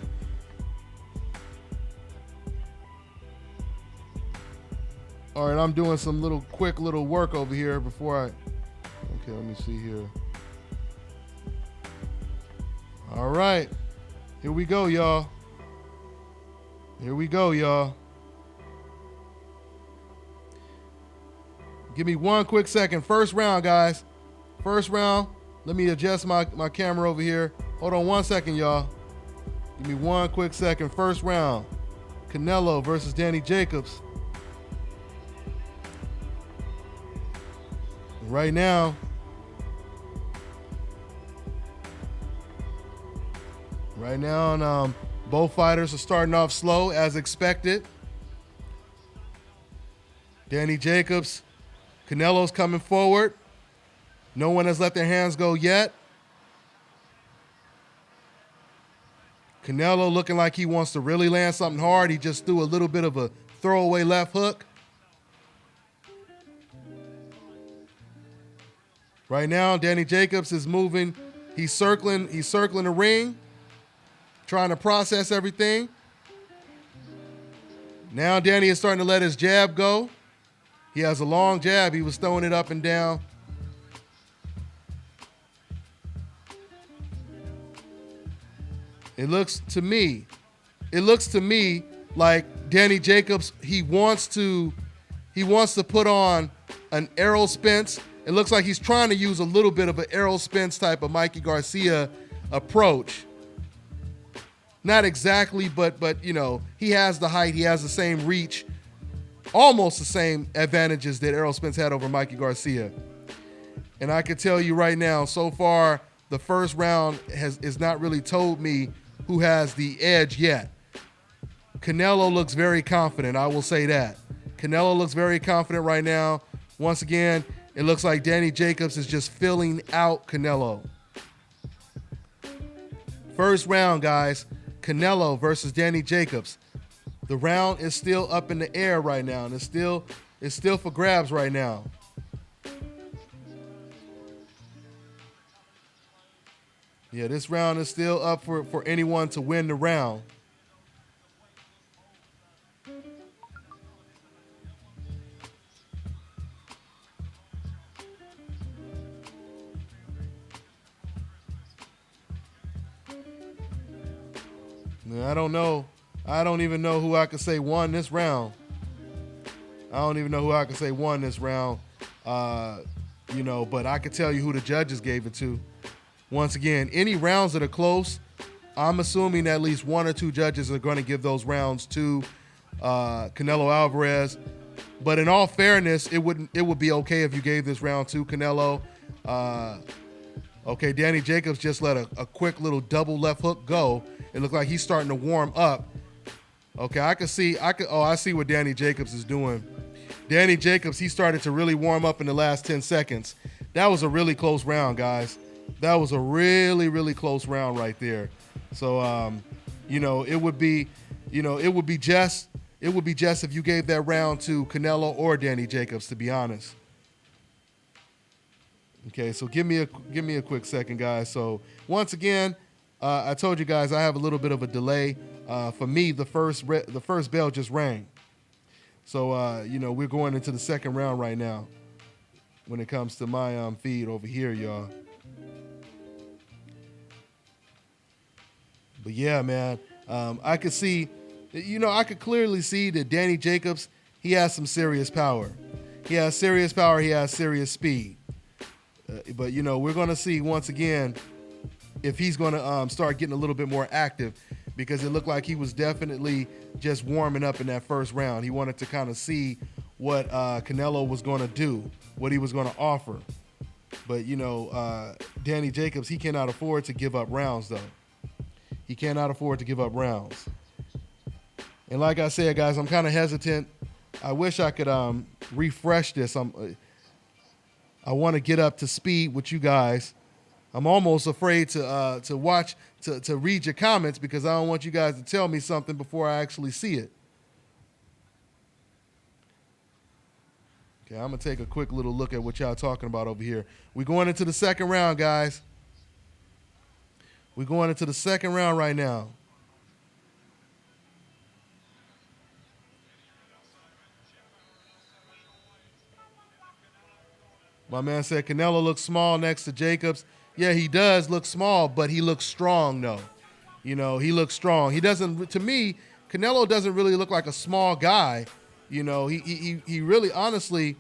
All right, I'm doing some quick little work over here before I... Okay, let me see here. All right. Here we go, y'all. Here we go, y'all. Give me one quick second. First round, guys. First round. Let me adjust my camera over here. Hold on one second, y'all. Give me one quick second. First round. Canelo versus Danny Jacobs. Right now, Both fighters are starting off slow as expected. Danny Jacobs, Canelo's coming forward. No one has let their hands go yet. Canelo looking like he wants to really land something hard. He just threw a little bit of a throwaway left hook. Right now, Danny Jacobs is moving. He's circling the ring, trying to process everything. Now Danny is starting to let his jab go. He has a long jab. He was throwing it up and down. It looks to me like Danny Jacobs, he wants to put on an Errol Spence. It looks like he's trying to use a little bit of an Errol Spence type of Mikey Garcia approach. Not exactly, but you know, he has the height, he has the same reach, almost the same advantages that Errol Spence had over Mikey Garcia. And I can tell you right now, so far, the first round is not really told me who has the edge yet. Canelo looks very confident, I will say that. Canelo looks very confident right now. Once again, it looks like Danny Jacobs is just filling out Canelo. First round, guys. Canelo versus Danny Jacobs. The round is still up in the air right now, and it's still for grabs right now. Yeah, this round is still up for anyone to win the round. I don't know. I don't even know who I could say won this round. You know, but I could tell you who the judges gave it to. Once again, any rounds that are close, I'm assuming at least one or two judges are going to give those rounds to Canelo Alvarez. But in all fairness, it would be okay if you gave this round to Canelo. Okay, Danny Jacobs just let a quick little double left hook go. It looked like he's starting to warm up. Okay, I see what Danny Jacobs is doing. Danny Jacobs, he started to really warm up in the last 10 seconds. That was a really close round, guys. That was a really, really close round right there. So, you know, it would be just if you gave that round to Canelo or Danny Jacobs, to be honest. Okay, so give me a quick second, guys. So once again, I told you guys I have a little bit of a delay. For me, the first bell just rang. So you know, we're going into the second round right now when it comes to my feed over here, y'all. But yeah, man, I could see, you know, I could clearly see that Danny Jacobs, he has some serious power. He has serious power. He has serious speed. But, you know, we're going to see once again if he's going to start getting a little bit more active, because it looked like he was definitely just warming up in that first round. He wanted to kind of see what Canelo was going to do, what he was going to offer. But, you know, Danny Jacobs, he cannot afford to give up rounds, though. He cannot afford to give up rounds. And like I said, guys, I'm kind of hesitant. I wish I could refresh this. I want to get up to speed with you guys. I'm almost afraid to read your comments, because I don't want you guys to tell me something before I actually see it. Okay, I'm going to take a quick little look at what y'all talking about over here. We're going into the second round, guys. We're going into the second round right now. My man said Canelo looks small next to Jacobs. Yeah, he does look small, but he looks strong, though. You know, he looks strong. He doesn't, to me, Canelo doesn't really look like a small guy. You know, he really, honestly,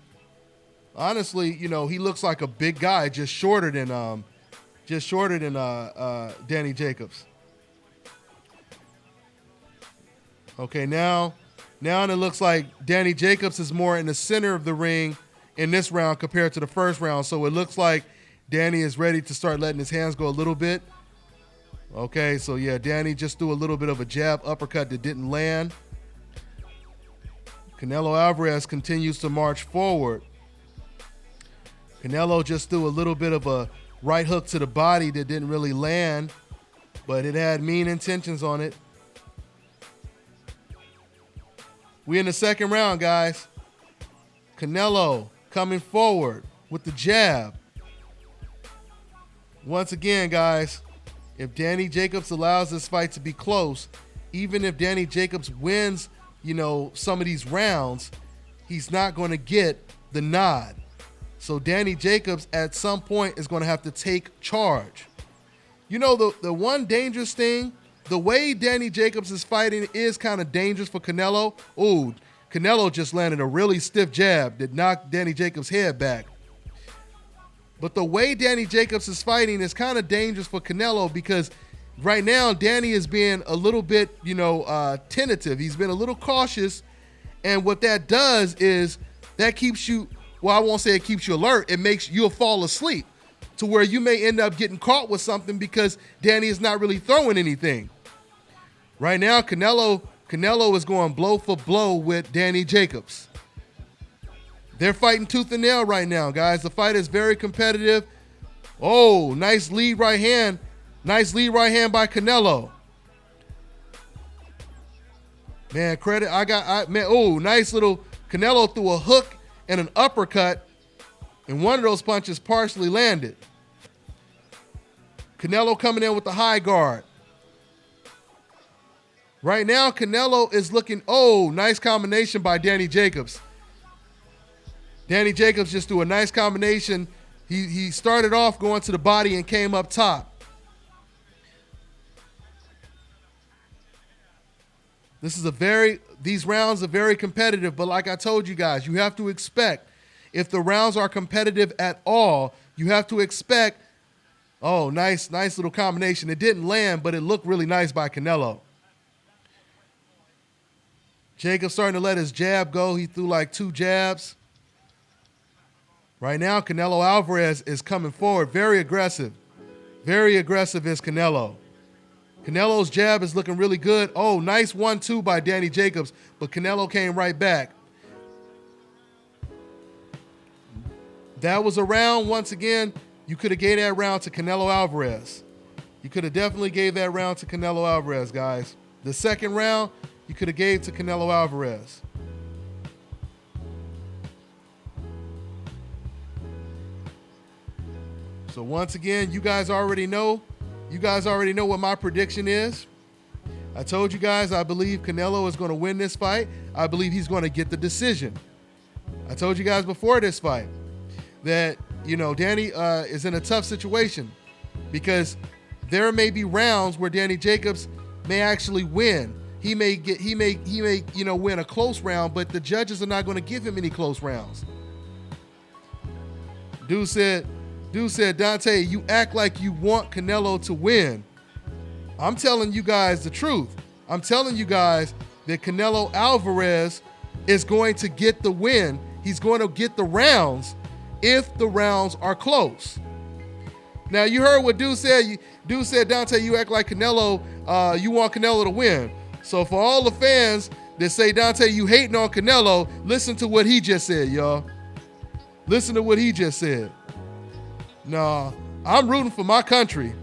you know, he looks like a big guy, just shorter than Danny Jacobs. Okay, now it looks like Danny Jacobs is more in the center of the ring in this round compared to the first round. So it looks like Danny is ready to start letting his hands go a little bit. Okay, so yeah, Danny just threw a little bit of a jab uppercut that didn't land. Canelo Alvarez continues to march forward. Canelo just threw a little bit of a right hook to the body that didn't really land, but it had mean intentions on it. We in the second round, guys. Canelo coming forward with the jab. Once again, guys, if Danny Jacobs allows this fight to be close, even if Danny Jacobs wins, some of these rounds, he's not going to get the nod. So Danny Jacobs at some point is going to have to take charge. The one dangerous thing, the way Danny Jacobs is fighting is kind of dangerous for Canelo. Ooh, Canelo just landed a really stiff jab that knocked Danny Jacobs' head back. But the way Danny Jacobs is fighting is kind of dangerous for Canelo because right now Danny is being a little bit, tentative. He's been a little cautious. And what that does is that keeps you, well, I won't say it keeps you alert. It makes you fall asleep to where you may end up getting caught with something because Danny is not really throwing anything. Right now, Canelo is going blow for blow with Danny Jacobs. They're fighting tooth and nail right now, guys. The fight is very competitive. Oh, nice lead right hand. Nice lead right hand by Canelo. Man, credit. Nice little Canelo threw a hook and an uppercut, and one of those punches partially landed. Canelo coming in with the high guard. Right now, Canelo is looking, nice combination by Danny Jacobs. Danny Jacobs just threw a nice combination. He started off going to the body and came up top. These rounds are very competitive, but like I told you guys, you have to expect, if the rounds are competitive at all, you have to expect, nice little combination. It didn't land, but it looked really nice by Canelo. Jacobs starting to let his jab go. He threw like 2 jabs. Right now, Canelo Alvarez is coming forward, very aggressive. Very aggressive is Canelo. Canelo's jab is looking really good. Oh, nice 1-2 by Danny Jacobs, but Canelo came right back. That was a round, once again, you could have gave that round to Canelo Alvarez. You could have definitely gave that round to Canelo Alvarez, guys. The second round, you could have gave to Canelo Alvarez. So once again, you guys already know what my prediction is. I told you guys I believe Canelo is going to win this fight. I believe he's going to get the decision. I told you guys before this fight that, Danny is in a tough situation because there may be rounds where Danny Jacobs may actually win. He may win a close round, but the judges are not going to give him any close rounds. Dude said, Dante, you act like you want Canelo to win. I'm telling you guys the truth. I'm telling you guys that Canelo Alvarez is going to get the win. He's going to get the rounds if the rounds are close. Now, you heard what Dude said. Dude said, Dante, you act like Canelo, you want Canelo to win. So for all the fans that say, Dante, you hating on Canelo, listen to what he just said, y'all. Listen to what he just said. No, I'm rooting for my country.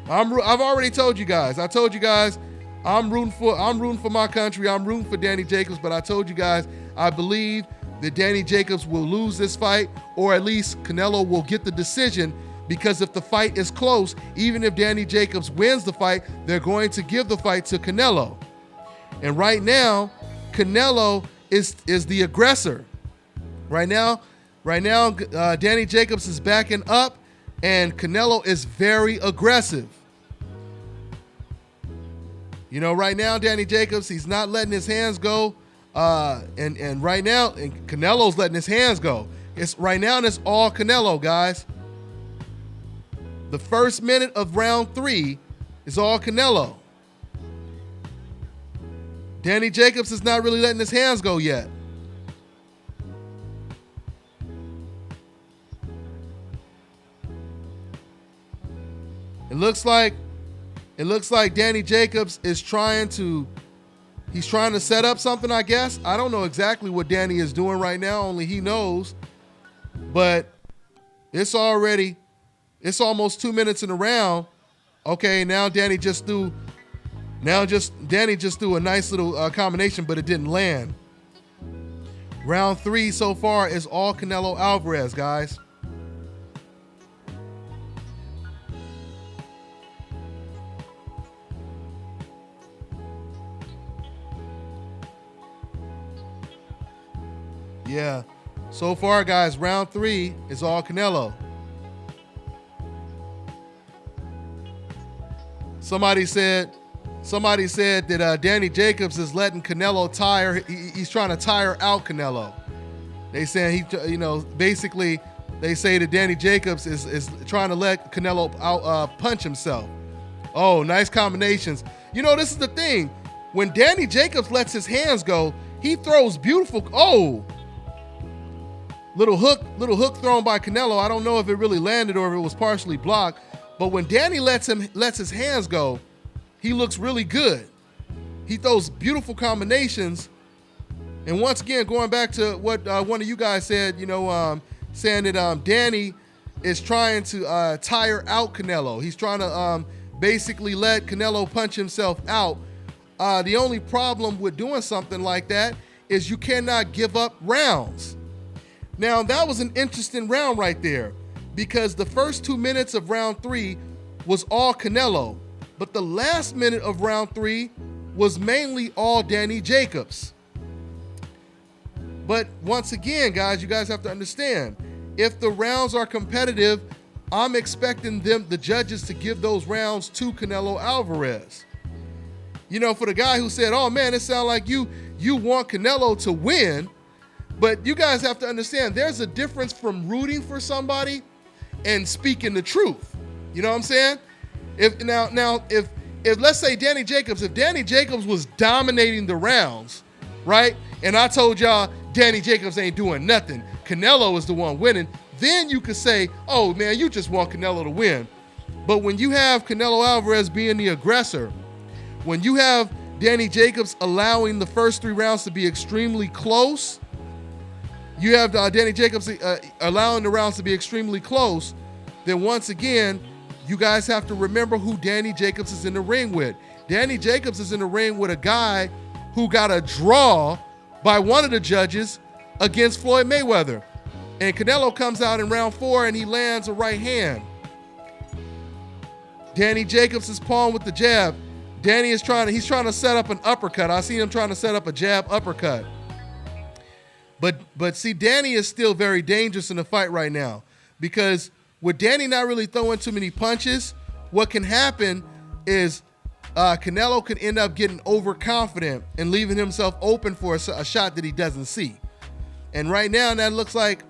I've already told you guys. I told you guys I'm rooting for my country. I'm rooting for Danny Jacobs, but I told you guys I believe that Danny Jacobs will lose this fight, or at least Canelo will get the decision, because if the fight is close, even if Danny Jacobs wins the fight, they're going to give the fight to Canelo. And right now, Canelo is the aggressor. Right now, Danny Jacobs is backing up, and Canelo is very aggressive. Right now, Danny Jacobs, he's not letting his hands go. And right now, and Canelo's letting his hands go. It's all Canelo, guys. The first minute of round 3 is all Canelo. Danny Jacobs is not really letting his hands go yet. It looks like It looks like Danny Jacobs is trying to set up something, I guess. I don't know exactly what Danny is doing right now, only he knows. But it's almost 2 minutes in the round. Okay, now Danny just threw a nice little combination, but it didn't land. Round 3 so far is all Canelo Alvarez, guys. Yeah, so far, guys, round 3 is all Canelo. Somebody said that Danny Jacobs is letting Canelo tire. He's trying to tire out Canelo. They saying basically they say that Danny Jacobs is trying to let Canelo out punch himself. Oh, nice combinations. This is the thing. When Danny Jacobs lets his hands go, he throws beautiful. Oh. Little hook thrown by Canelo. I don't know if it really landed or if it was partially blocked. But when Danny lets his hands go, he looks really good. He throws beautiful combinations. And once again, going back to what one of you guys said, saying that Danny is trying to tire out Canelo. He's trying to basically let Canelo punch himself out. The only problem with doing something like that is you cannot give up rounds. Now, that was an interesting round right there because the first 2 minutes of round 3 was all Canelo, but the last minute of round 3 was mainly all Danny Jacobs. But once again, guys, you guys have to understand, if the rounds are competitive, I'm expecting the judges to give those rounds to Canelo Alvarez. For the guy who said, oh man, it sounds like you want Canelo to win. But you guys have to understand, there's a difference from rooting for somebody and speaking the truth. You know what I'm saying? If let's say Danny Jacobs was dominating the rounds, right? And I told y'all Danny Jacobs ain't doing nothing. Canelo is the one winning. Then you could say, oh man, you just want Canelo to win. But when you have Canelo Alvarez being the aggressor, when you have Danny Jacobs allowing the first 3 rounds to be extremely close, you have Danny Jacobs allowing the rounds to be extremely close, then once again, you guys have to remember who Danny Jacobs is in the ring with. Danny Jacobs is in the ring with a guy who got a draw by one of the judges against Floyd Mayweather. And Canelo comes out in round 4 and he lands a right hand. Danny Jacobs is pawing with the jab. He's trying to set up an uppercut. I see him trying to set up a jab uppercut. But see, Danny is still very dangerous in the fight right now because with Danny not really throwing too many punches, what can happen is Canelo could end up getting overconfident and leaving himself open for a shot that he doesn't see. And right now, that looks like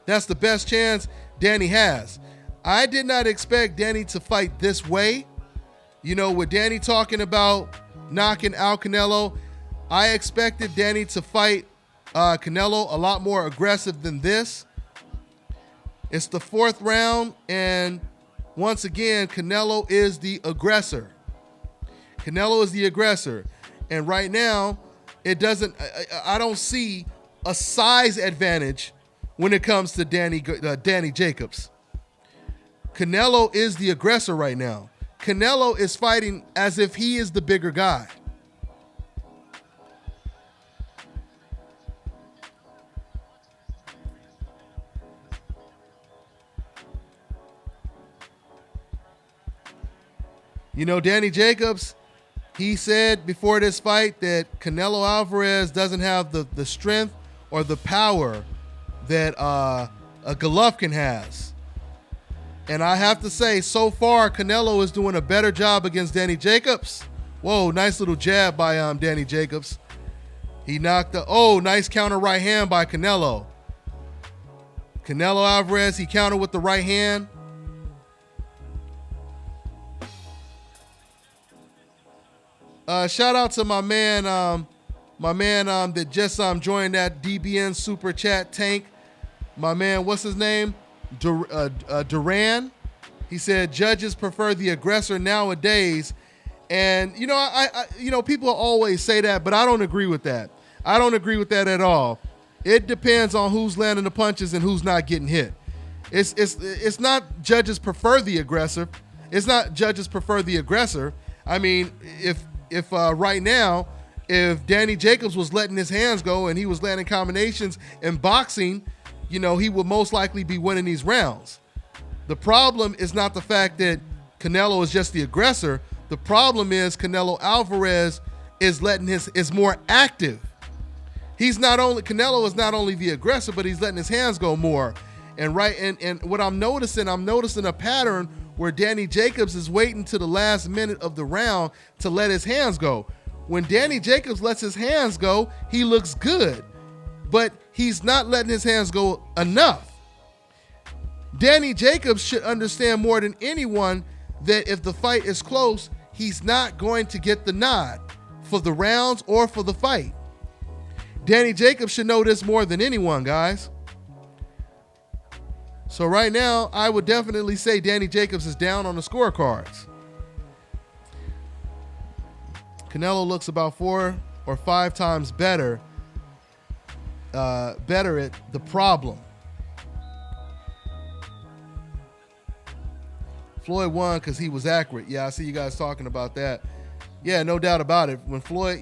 that's the best chance Danny has. I did not expect Danny to fight this way. With Danny talking about knocking out Canelo, I expected Danny to fight Canelo a lot more aggressive than this. It's the 4th round, and once again, Canelo is the aggressor. And right now, I don't see a size advantage when it comes to Danny Jacobs. Canelo is the aggressor right now. Canelo is fighting as if he is the bigger guy. Danny Jacobs, he said before this fight that Canelo Alvarez doesn't have the strength or the power that a Golovkin has. And I have to say, so far, Canelo is doing a better job against Danny Jacobs. Whoa, nice little jab by Danny Jacobs. He knocked nice counter right hand by Canelo. Canelo Alvarez, he countered with the right hand. Shout out to my man that just joined that DBN Super Chat tank. My man, what's his name? Duran. He said judges prefer the aggressor nowadays And people always say that, but I don't agree with that. I don't agree with that at all. It depends on who's landing the punches and who's not getting hit. It's not judges prefer the aggressor. It's not judges prefer the aggressor. I mean, if right now, if Danny Jacobs was letting his hands go and he was landing combinations in boxing, he would most likely be winning these rounds. The problem is not the fact that Canelo is just the aggressor. The problem is Canelo Alvarez is more active. Canelo is not only the aggressor, but he's letting his hands go more. And what I'm noticing a pattern where Danny Jacobs is waiting to the last minute of the round to let his hands go. When Danny Jacobs lets his hands go, he looks good, but he's not letting his hands go enough. Danny Jacobs should understand more than anyone that if the fight is close, he's not going to get the nod for the rounds or for the fight. Danny Jacobs should know this more than anyone, guys. So right now, I would definitely say Danny Jacobs is down on the scorecards. Canelo looks about 4 or 5 times better at the problem. Floyd won because he was accurate. Yeah, I see you guys talking about that. Yeah, no doubt about it. When Floyd,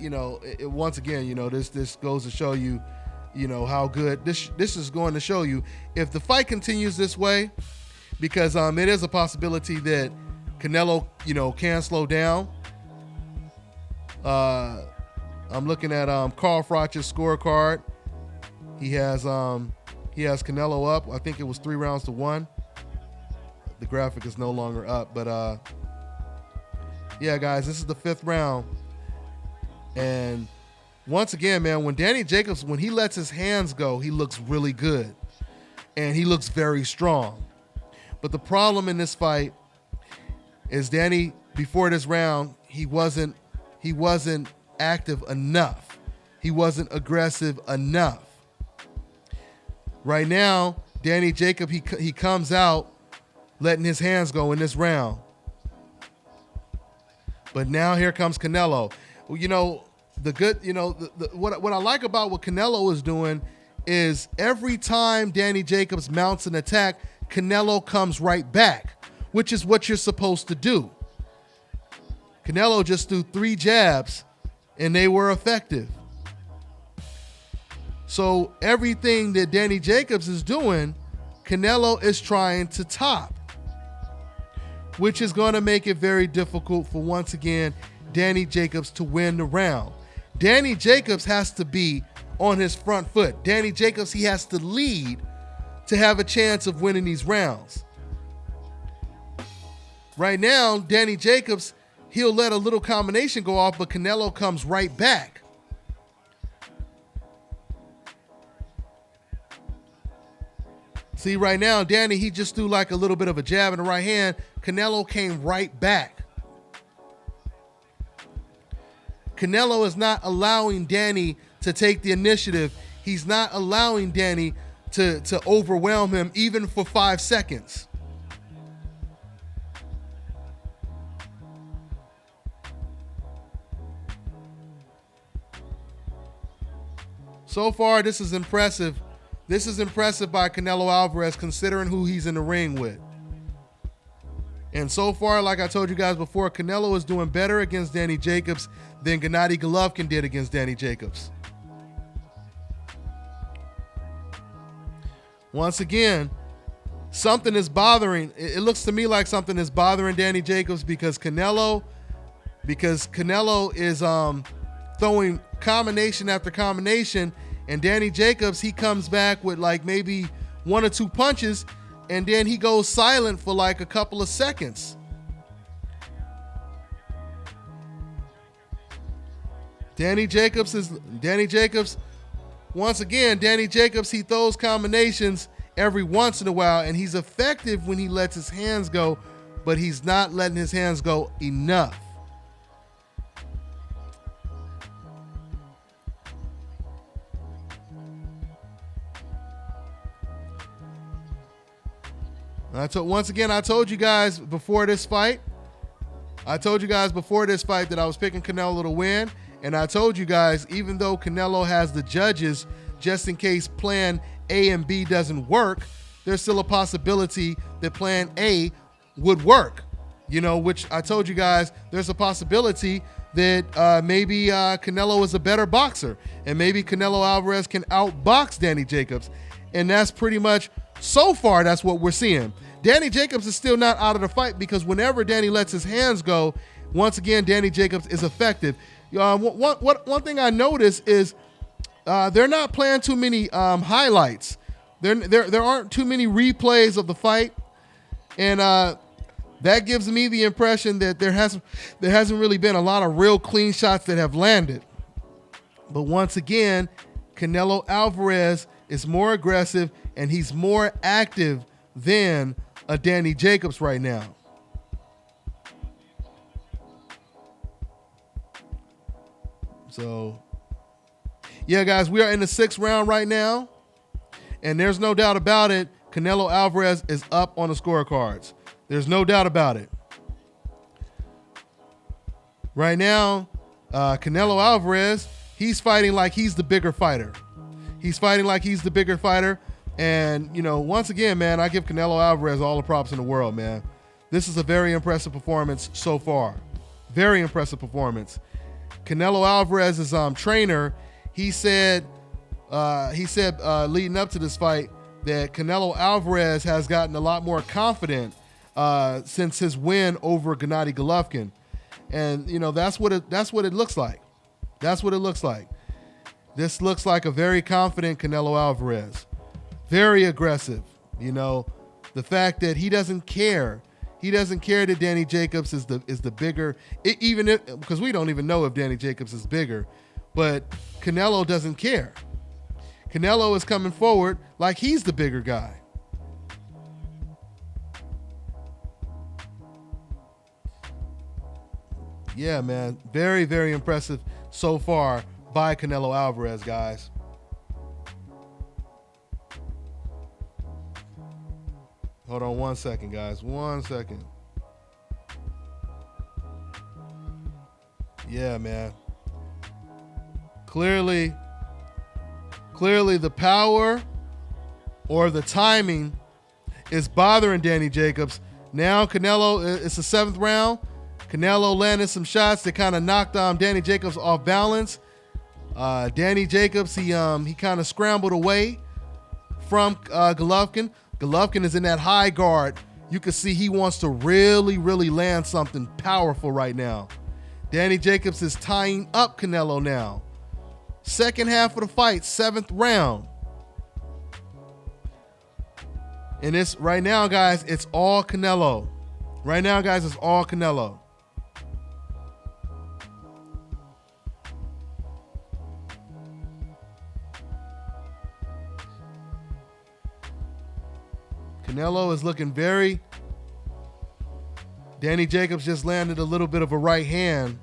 once again, this goes to show you, how good this is going to show you. If the fight continues this way, because it is a possibility that Canelo, can slow down. I'm looking at Carl Froch's scorecard. He has Canelo up. I think it was 3-1. The graphic is no longer up, but yeah, guys, this is the 5th round. And once again, man, when Danny Jacobs, when he lets his hands go, he looks really good. And he looks very strong. But the problem in this fight is Danny, before this round, he wasn't active enough. He wasn't aggressive enough. Right now, Danny Jacobs, he comes out letting his hands go in this round. But now here comes Canelo. What I like about what Canelo is doing is every time Danny Jacobs mounts an attack, Canelo comes right back, which is what you're supposed to do. Canelo just threw 3 jabs and they were effective. So everything that Danny Jacobs is doing, Canelo is trying to top, which is going to make it very difficult for, once again, Danny Jacobs to win the round. Danny Jacobs has to be on his front foot. Danny Jacobs, he has to lead to have a chance of winning these rounds. Right now, Danny Jacobs, he'll let a little combination go off, but Canelo comes right back. See, right now, Danny, he just threw like a little bit of a jab in the right hand. Canelo came right back. Canelo is not allowing Danny to take the initiative. He's not allowing Danny to overwhelm him even for 5 seconds. So far, this is impressive. This is impressive by Canelo Alvarez considering who he's in the ring with. And so far, like I told you guys before, Canelo is doing better against Danny Jacobs than Gennady Golovkin did against Danny Jacobs. Once again, something is bothering. It looks to me like something is bothering Danny Jacobs because Canelo is throwing combination after combination, and Danny Jacobs, he comes back with like maybe 1 or 2 punches, and then he goes silent for like a couple of seconds. Danny Jacobs, once again, Danny Jacobs, he throws combinations every once in a while, and he's effective when he lets his hands go, but he's not letting his hands go enough. Once again, I told you guys before this fight, I told you guys before this fight that I was picking Canelo to win, and I told you guys, even though Canelo has the judges, just in case plan A and B doesn't work, there's still a possibility that plan A would work. You know, which I told you guys, there's a possibility that maybe Canelo is a better boxer, and maybe Canelo Alvarez can outbox Danny Jacobs. And that's pretty much, so far, that's what we're seeing. Danny Jacobs is still not out of the fight, because whenever Danny lets his hands go, once again, Danny Jacobs is effective. One thing I noticed is they're not playing too many highlights. There aren't too many replays of the fight, and that gives me the impression that there hasn't really been a lot of real clean shots that have landed. But once again, Canelo Alvarez is more aggressive, and he's more active than a Danny Jacobs right now. So, yeah, guys, we are in the 6th round right now, and there's no doubt about it, Canelo Alvarez is up on the scorecards. There's no doubt about it. Right now, Canelo Alvarez, he's fighting like he's the bigger fighter. And, you know, once again, man, I give Canelo Alvarez all the props in the world, man. This is a very impressive performance so far. Very impressive performance. Canelo Alvarez's trainer, he said leading up to this fight that Canelo Alvarez has gotten a lot more confident since his win over Gennady Golovkin. And, you know, that's what it looks like. That's what it looks like. This looks like a very confident Canelo Alvarez. Very aggressive. You know, the fact that he doesn't care. He doesn't care that Danny Jacobs is the bigger, because we don't even know if Danny Jacobs is bigger, but Canelo doesn't care. Canelo is coming forward like he's the bigger guy. Yeah, man. Very, very impressive so far by Canelo Alvarez, guys. Hold on 1 second, guys. 1 second. Yeah, man. Clearly the power or the timing is bothering Danny Jacobs. Now Canelo, it's the 7th round. Canelo landed some shots that kind of knocked Danny Jacobs off balance. Danny Jacobs, he kind of scrambled away from Golovkin. Golovkin is in that high guard. You can see he wants to really, really land something powerful right now. Danny Jacobs is tying up Canelo now. Second half of the fight, 7th round. And it's right now, guys, it's all Canelo. Right now, guys, it's all Canelo. Canelo is looking very... Danny Jacobs just landed a little bit of a right hand.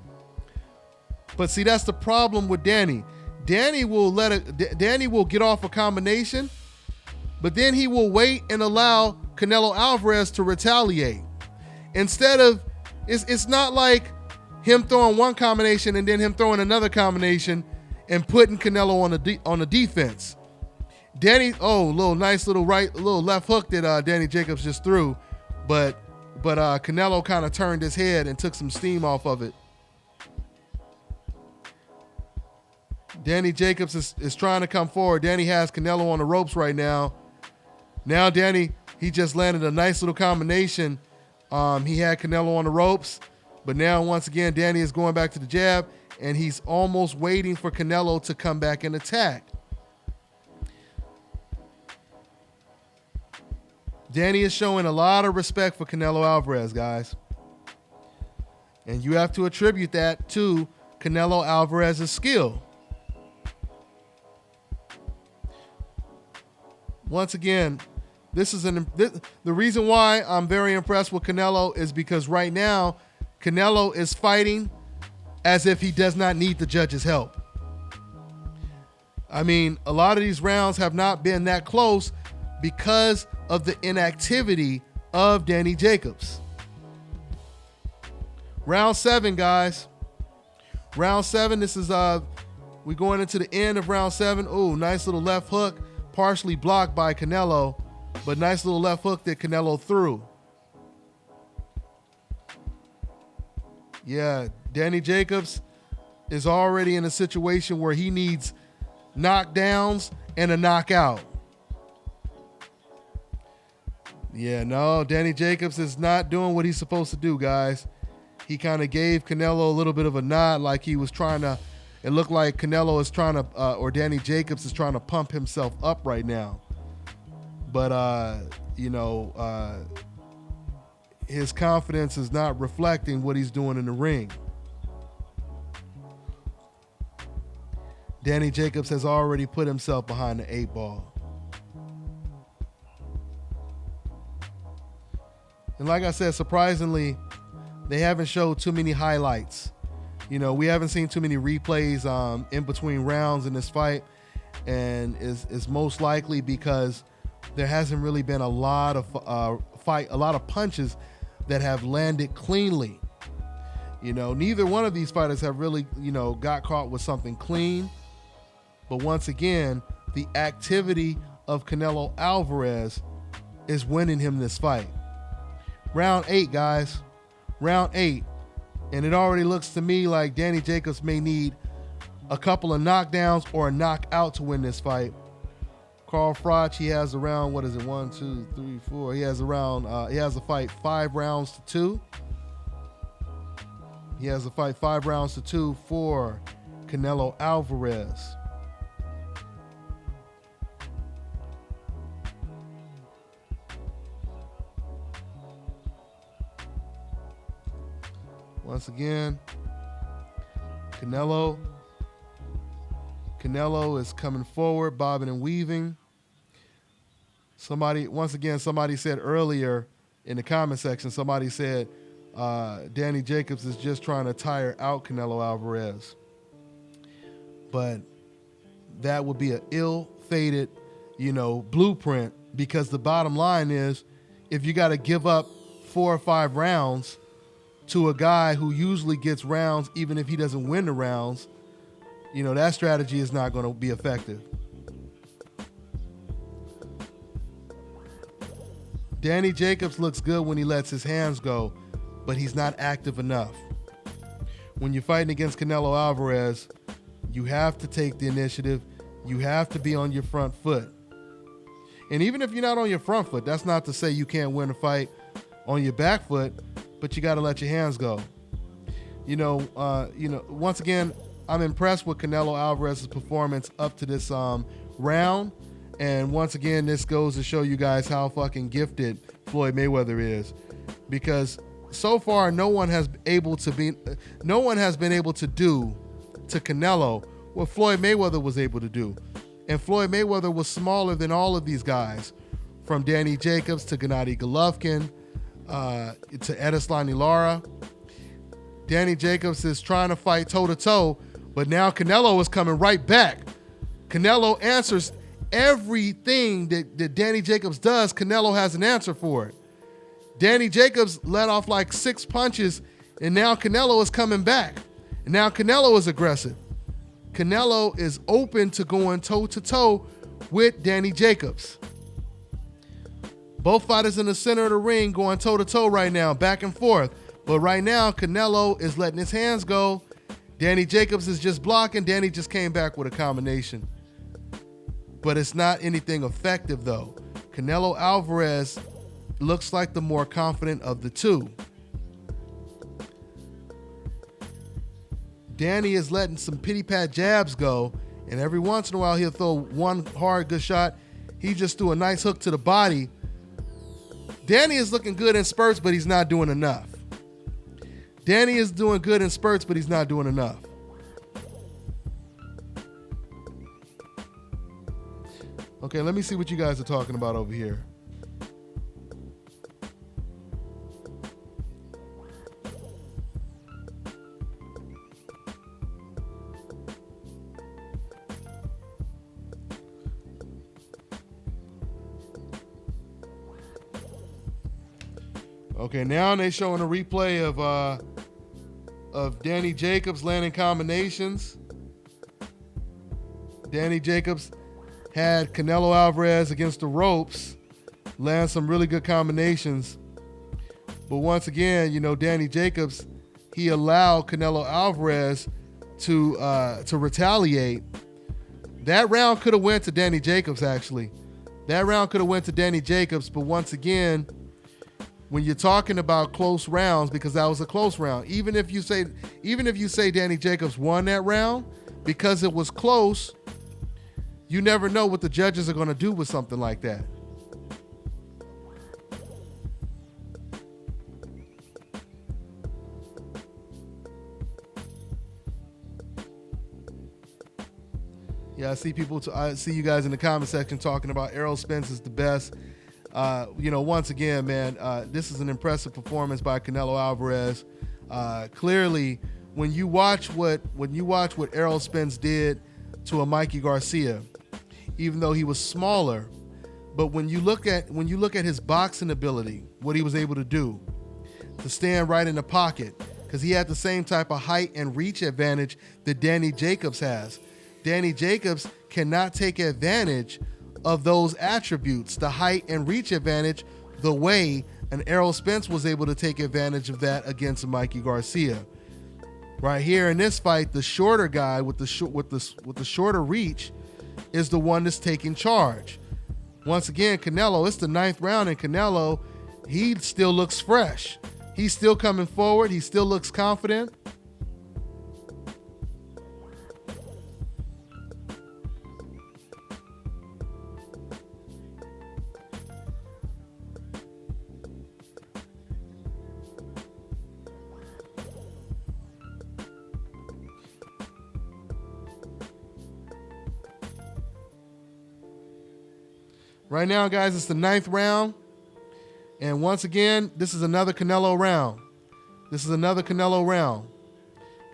But see, that's the problem with Danny. Danny will get off a combination, but then he will wait and allow Canelo Alvarez to retaliate. Instead of, it's not like him throwing one combination and then him throwing another combination and putting Canelo on the defense. Danny, little left hook that Danny Jacobs just threw, but Canelo kind of turned his head and took some steam off of it. Danny Jacobs is trying to come forward. Danny has Canelo on the ropes right now. Now Danny, he just landed a nice little combination. He had Canelo on the ropes, but now once again, Danny is going back to the jab, and he's almost waiting for Canelo to come back and attack. Danny is showing a lot of respect for Canelo Alvarez, guys. And you have to attribute that to Canelo Alvarez's skill. Once again, the reason why I'm very impressed with Canelo is because right now, Canelo is fighting as if he does not need the judges' help. I mean, a lot of these rounds have not been that close because of the inactivity of Danny Jacobs. Round 7, guys. Round 7, this is we're going into the end of round 7. Ooh, nice little left hook, partially blocked by Canelo, but nice little left hook that Canelo threw. Yeah, Danny Jacobs is already in a situation where he needs knockdowns and a knockout. Yeah, no, Danny Jacobs is not doing what he's supposed to do, guys. He kind of gave Canelo a little bit of a nod, like he was trying to, it looked like Canelo is trying to, or Danny Jacobs is trying to pump himself up right now. But, his confidence is not reflecting what he's doing in the ring. Danny Jacobs has already put himself behind the 8 ball. And like I said, surprisingly, they haven't showed too many highlights. We haven't seen too many replays in between rounds in this fight, and is most likely because there hasn't really been a lot of punches that have landed cleanly. Neither one of these fighters have really, got caught with something clean. But once again, the activity of Canelo Alvarez is winning him this fight. Round 8, guys. Round 8. And it already looks to me like Danny Jacobs may need a couple of knockdowns or a knockout to win this fight. Carl Froch, he has around, 1, 2, 3, 4. He has around, he has a fight 5 rounds to 2. He has a fight 5 rounds to 2 for Canelo Alvarez. Once again, Canelo is coming forward, bobbing and weaving. Somebody said earlier in the comment section, somebody said Danny Jacobs is just trying to tire out Canelo Alvarez. But that would be an ill-fated, blueprint, because the bottom line is, if you got to give up 4 or 5 rounds to a guy who usually gets rounds even if he doesn't win the rounds, that strategy is not going to be effective. Danny Jacobs looks good when he lets his hands go, but he's not active enough. When you're fighting against Canelo Alvarez, you have to take the initiative. You have to be on your front foot. And even if you're not on your front foot, that's not to say you can't win a fight on your back foot, but you got to let your hands go. Once again, I'm impressed with Canelo Alvarez's performance up to this round. And once again, this goes to show you guys how fucking gifted Floyd Mayweather is. Because so far, no one has been able to do to Canelo what Floyd Mayweather was able to do. And Floyd Mayweather was smaller than all of these guys, from Danny Jacobs to Gennady Golovkin, to Edeslani Lara. Danny Jacobs is trying to fight toe-to-toe, but now Canelo is coming right back. Canelo answers everything that Danny Jacobs does. Canelo has an answer for it. Danny Jacobs let off like 6 punches, and now Canelo is coming back. And now Canelo is aggressive. Canelo is open to going toe-to-toe with Danny Jacobs. Both fighters in the center of the ring going toe-to-toe right now, back and forth. But right now, Canelo is letting his hands go. Danny Jacobs is just blocking. Danny just came back with a combination. But it's not anything effective, though. Canelo Alvarez looks like the more confident of the two. Danny is letting some pity-pat jabs go, and every once in a while he'll throw one hard, good shot. He just threw a nice hook to the body. Danny is looking good in spurts, but he's not doing enough. Danny is doing good in spurts, but he's not doing enough. Okay, let me see what you guys are talking about over here. Okay, now they're showing a replay of of Danny Jacobs landing combinations. Danny Jacobs had Canelo Alvarez against the ropes, land some really good combinations. But once again, you know, Danny Jacobs, he allowed Canelo Alvarez to retaliate. That round could have went to Danny Jacobs, actually. That round could have went to Danny Jacobs, but once again, when you're talking about close rounds, because that was a close round, even if you say Danny Jacobs won that round, because it was close, you never know what the judges are going to do with something like that. Yeah, I see you guys in the comment section talking about Errol Spence is the best. You know, once again, man, this is an impressive performance by Canelo Alvarez. Clearly, when you watch what Errol Spence did to a Mikey Garcia, even though he was smaller, but when you look at his boxing ability, what he was able to do, to stand right in the pocket, because he had the same type of height and reach advantage that Danny Jacobs has. Danny Jacobs cannot take advantage of those attributes, the height and reach advantage, the way an Errol Spence was able to take advantage of that against Mikey Garcia. Right here in this fight, the shorter guy with the shorter reach is the one that's taking charge. Once again, Canelo, it's the 9th round, and Canelo, he still looks fresh. He's still coming forward. He still looks confident. Right now, guys, it's the 9th round. And once again, this is another Canelo round.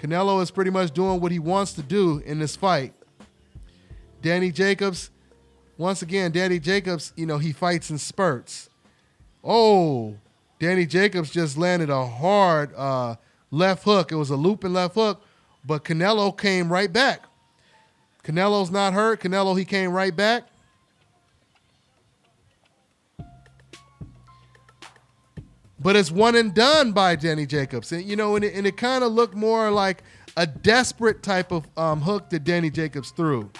Canelo is pretty much doing what he wants to do in this fight. Danny Jacobs, you know, he fights in spurts. Oh, Danny Jacobs just landed a hard left hook. It was a looping left hook, but Canelo came right back. Canelo's not hurt. Canelo, he came right back. But it's one and done by Danny Jacobs. And, you know, and it kind of looked more like a desperate type of hook that Danny Jacobs threw.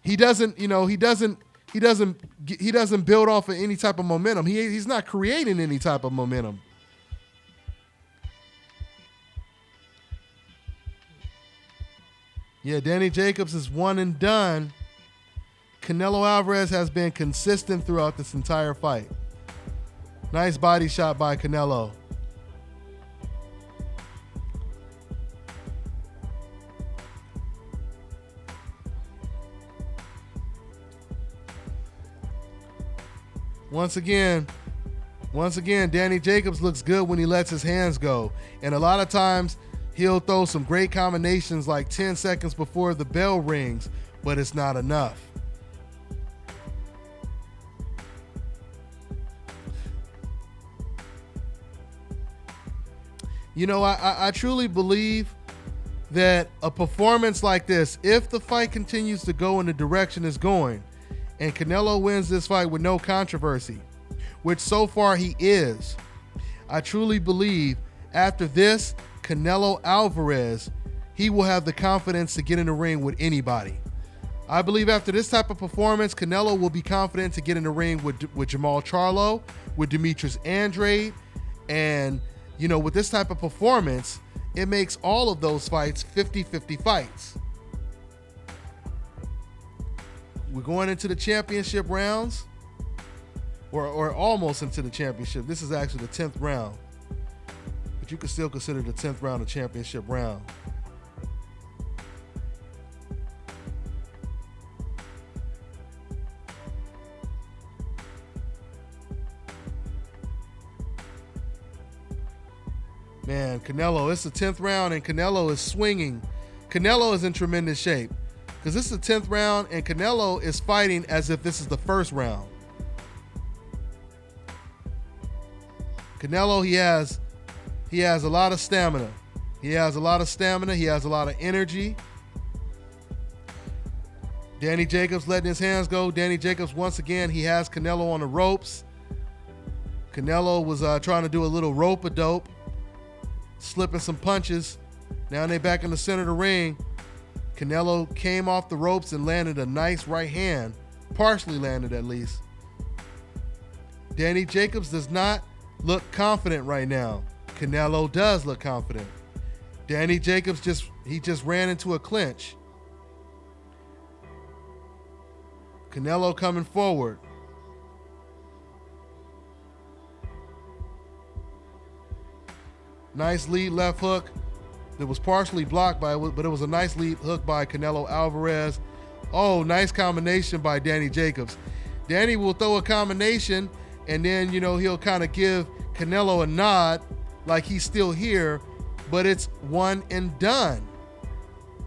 He doesn't build off of any type of momentum. He's not creating any type of momentum. Yeah, Danny Jacobs is one and done. Canelo Alvarez has been consistent throughout this entire fight. Nice body shot by Canelo. Once again, Danny Jacobs looks good when he lets his hands go. And a lot of times, he'll throw some great combinations like 10 seconds before the bell rings, but it's not enough. You know, I truly believe that a performance like this, if the fight continues to go in the direction it's going, and Canelo wins this fight with no controversy, which so far he is, I truly believe after this, Canelo Alvarez, he will have the confidence to get in the ring with anybody. I believe after this type of performance, Canelo will be confident to get in the ring with Jamal Charlo, with Demetrius Andrade, and you know, with this type of performance, it makes all of those fights 50-50 fights. We're going into the championship rounds, or almost into the championship. This is actually the 10th round, but you could still consider the 10th round a championship round. Man, Canelo, it's the 10th round and Canelo is swinging. Canelo is in tremendous shape because this is the 10th round and Canelo is fighting as if this is the first round. Canelo, he has He has a lot of stamina. He has a lot of energy. Danny Jacobs letting his hands go. Danny Jacobs, once again, he has Canelo on the ropes. Canelo was trying to do a little rope-a-dope, slipping some punches. Now they're back in the center of the ring. Canelo came off the ropes and landed a nice right hand, partially landed at least. Danny Jacobs does not look confident right now. Canelo does look confident. Danny Jacobs just ran into a clinch. Canelo coming forward. Nice lead left hook that was partially blocked but it was a nice lead hook by Canelo Alvarez. Oh, nice combination by Danny Jacobs. Danny will throw a combination and then, he'll kind of give Canelo a nod like he's still here, but it's one and done.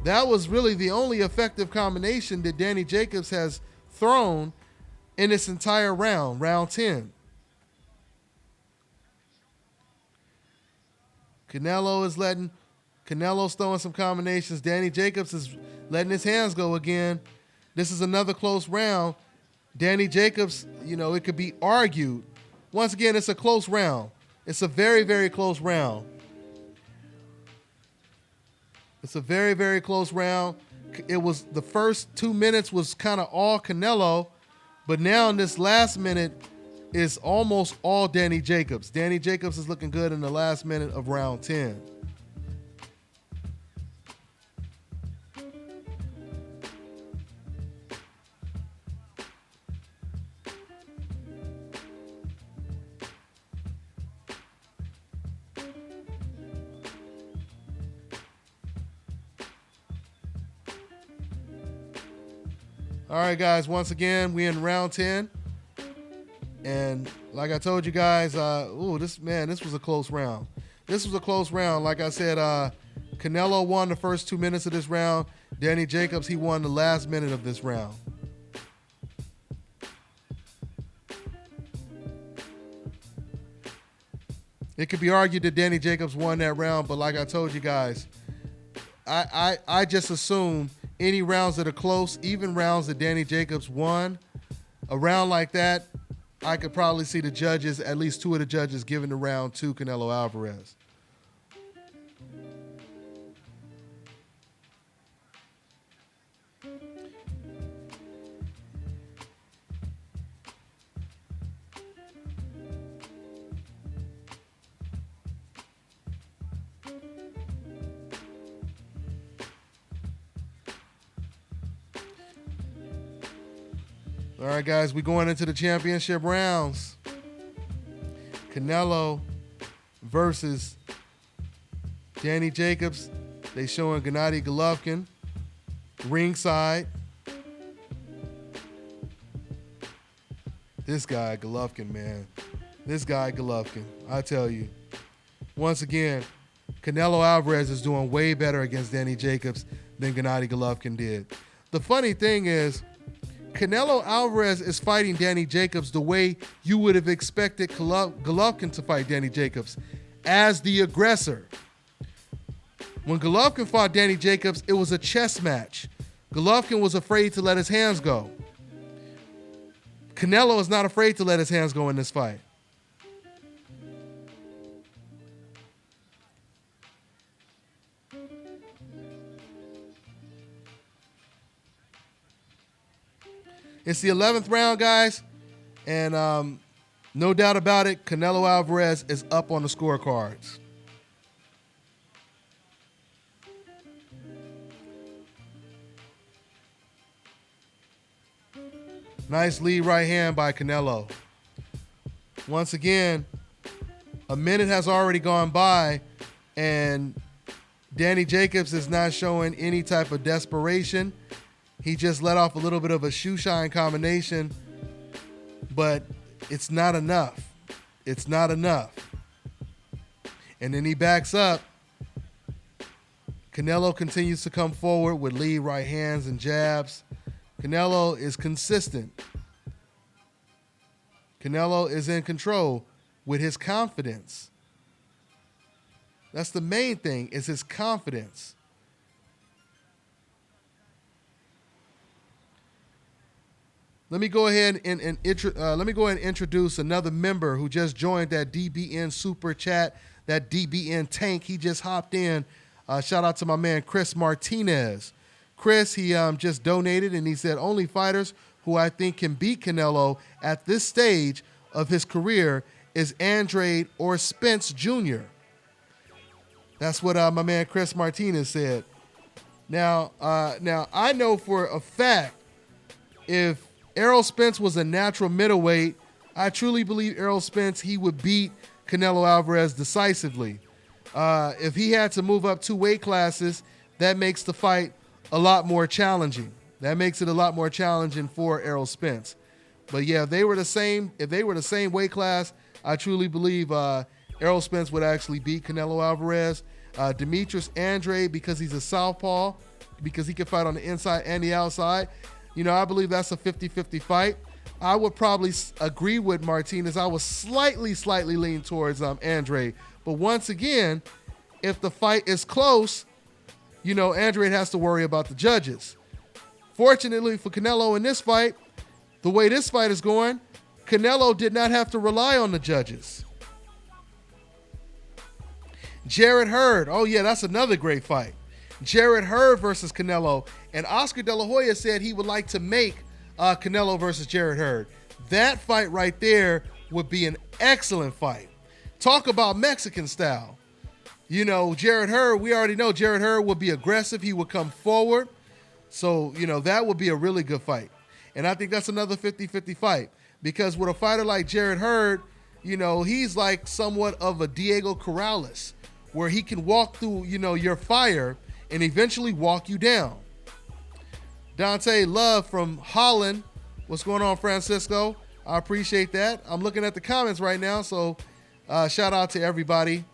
That was really the only effective combination that Danny Jacobs has thrown in this entire round, round 10. Canelo's throwing some combinations. Danny Jacobs is letting his hands go again. This is another close round. Danny Jacobs, it could be argued. Once again, it's a close round. It's a very, very close round. It's a very, very close round. It was the first 2 minutes was kind of all Canelo, but now in this last minute is almost all Danny Jacobs. Danny Jacobs is looking good in the last minute of round 10. All right, guys, once again, we in round 10. And like I told you guys, this was a close round. This was a close round. Like I said, Canelo won the first 2 minutes of this round. Danny Jacobs, he won the last minute of this round. It could be argued that Danny Jacobs won that round, but like I told you guys, I just assume any rounds that are close, even rounds that Danny Jacobs won, a round like that, I could probably see the judges, at least two of the judges, giving the round to Canelo Alvarez. All right, guys, we're going into the championship rounds. Canelo versus Danny Jacobs. They showing Gennady Golovkin ringside. This guy, Golovkin, man. This guy, Golovkin. I tell you. Once again, Canelo Alvarez is doing way better against Danny Jacobs than Gennady Golovkin did. The funny thing is, Canelo Alvarez is fighting Danny Jacobs the way you would have expected Golovkin to fight Danny Jacobs, as the aggressor. When Golovkin fought Danny Jacobs, it was a chess match. Golovkin was afraid to let his hands go. Canelo is not afraid to let his hands go in this fight. It's the 11th round, guys, and no doubt about it, Canelo Alvarez is up on the scorecards. Nice lead right hand by Canelo. Once again, a minute has already gone by, and Danny Jacobs is not showing any type of desperation. He just let off a little bit of a shoe shine combination, but it's not enough. It's not enough. And then he backs up. Canelo continues to come forward with lead right hands and jabs. Canelo is consistent. Canelo is in control with his confidence. That's the main thing, is his confidence. Let me go ahead and introduce another member who just joined that DBN super chat, that DBN tank. He just hopped in. Shout out to my man Chris Martinez. Chris, he just donated, and he said only fighters who I think can beat Canelo at this stage of his career is Andrade or Spence Jr. That's what my man Chris Martinez said. Now I know for a fact if Errol Spence was a natural middleweight, I truly believe Errol Spence, he would beat Canelo Alvarez decisively. If he had to move up 2 weight classes, that makes the fight a lot more challenging. That makes it a lot more challenging for Errol Spence. But yeah, if they were the same weight class, I truly believe Errol Spence would actually beat Canelo Alvarez. Demetrius Andrade, because he's a southpaw, because he can fight on the inside and the outside, I believe that's a 50-50 fight. I would probably agree with Martinez. I would slightly lean towards Andrade. But once again, if the fight is close, Andrade has to worry about the judges. Fortunately for Canelo in this fight, the way this fight is going, Canelo did not have to rely on the judges. Jarrett Hurd. Oh, yeah, that's another great fight. Jarrett Hurd versus Canelo. And Oscar De La Hoya said he would like to make Canelo versus Jarrett Hurd. That fight right there would be an excellent fight. Talk about Mexican style. Jarrett Hurd, we already know Jarrett Hurd would be aggressive. He would come forward. So, that would be a really good fight. And I think that's another 50-50 fight. Because with a fighter like Jarrett Hurd, he's like somewhat of a Diego Corrales, where he can walk through, your fire and eventually walk you down. Dante Love from Holland. What's going on, Francisco? I appreciate that. I'm looking at the comments right now, so shout out to everybody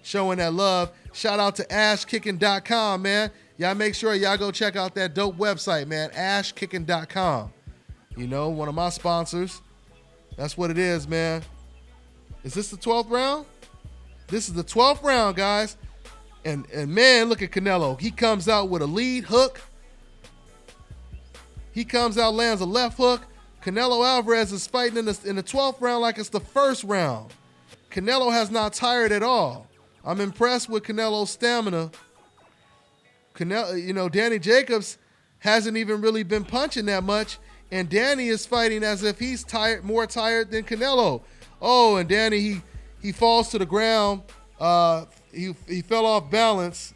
showing that love. Shout out to ashkicking.com, man. Y'all make sure y'all go check out that dope website, man, ashkicking.com. One of my sponsors. That's what it is, man. Is this the 12th round? This is the 12th round, guys. And man, look at Canelo. He comes out with a lead hook. He comes out, lands a left hook. Canelo Alvarez is fighting in the 12th round like it's the first round. Canelo has not tired at all. I'm impressed with Canelo's stamina. Danny Jacobs hasn't even really been punching that much, and Danny is fighting as if he's more tired than Canelo. Oh, and Danny, he falls to the ground. He fell off balance.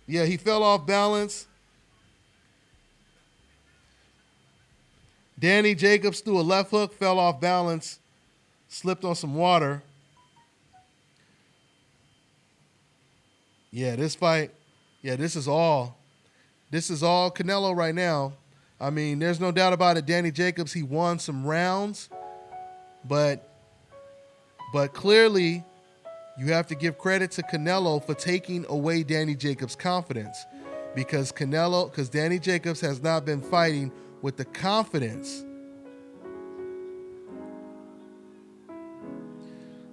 Yeah, he fell off balance. Danny Jacobs threw a left hook, fell off balance, slipped on some water. Yeah, this fight, this is all Canelo right now. I mean, there's no doubt about it. Danny Jacobs, he won some rounds, but clearly you have to give credit to Canelo for taking away Danny Jacobs' confidence, because Danny Jacobs has not been fighting with the confidence.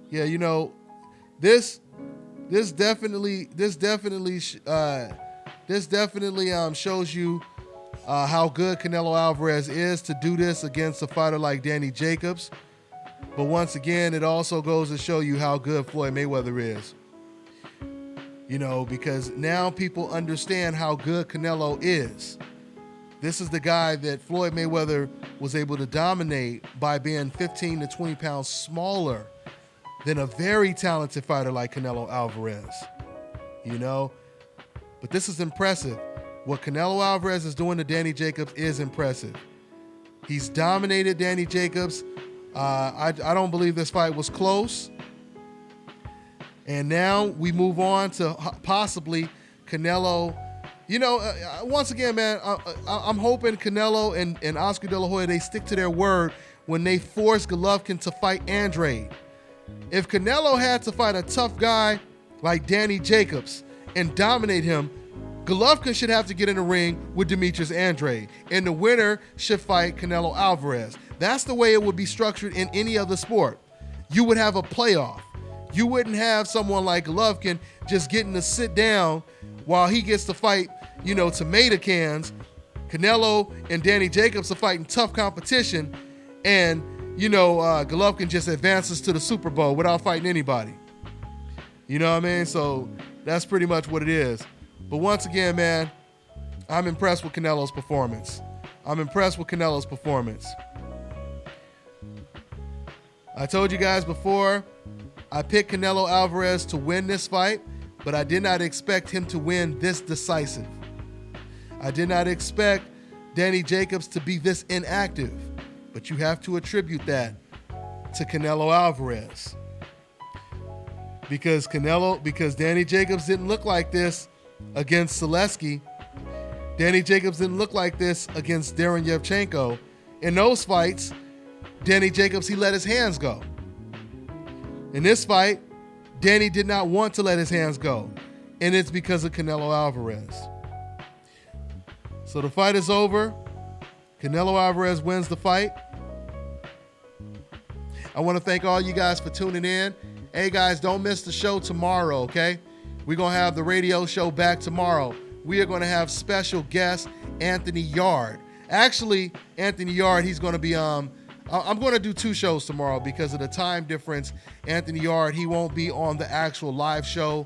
Yeah, this definitely shows you how good Canelo Alvarez is to do this against a fighter like Danny Jacobs. But once again, it also goes to show you how good Floyd Mayweather is. Because now people understand how good Canelo is. This is the guy that Floyd Mayweather was able to dominate by being 15 to 20 pounds smaller than a very talented fighter like Canelo Alvarez. But this is impressive. What Canelo Alvarez is doing to Danny Jacobs is impressive. He's dominated Danny Jacobs. I don't believe this fight was close. And now we move on to possibly Canelo. Once again, man, I'm hoping Canelo and Oscar De La Hoya, they stick to their word when they force Golovkin to fight Andrade. If Canelo had to fight a tough guy like Danny Jacobs and dominate him, Golovkin should have to get in the ring with Demetrius Andrade, and the winner should fight Canelo Alvarez. That's the way it would be structured in any other sport. You would have a playoff. You wouldn't have someone like Golovkin just getting to sit down while he gets to fight, tomato cans. Canelo and Danny Jacobs are fighting tough competition, and, Golovkin just advances to the Super Bowl without fighting anybody. You know what I mean? So that's pretty much what it is. But once again, man, I'm impressed with Canelo's performance. I told you guys before, I picked Canelo Alvarez to win this fight, but I did not expect him to win this decisive. I did not expect Danny Jacobs to be this inactive, but you have to attribute that to Canelo Alvarez. Because Danny Jacobs didn't look like this against Zaleski. Danny Jacobs didn't look like this against Darren Yevchenko. In those fights, Danny Jacobs, he let his hands go. In this fight, Danny did not want to let his hands go, and it's because of Canelo Alvarez. So the fight is over. Canelo Alvarez wins the fight. I want to thank all you guys for tuning in. Hey guys, don't miss the show tomorrow, okay? We're going to have the radio show back tomorrow. We are going to have special guest Anthony Yard. Actually, Anthony Yard, he's going to be I'm going to do 2 shows tomorrow because of the time difference. Anthony Yard, he won't be on the actual live show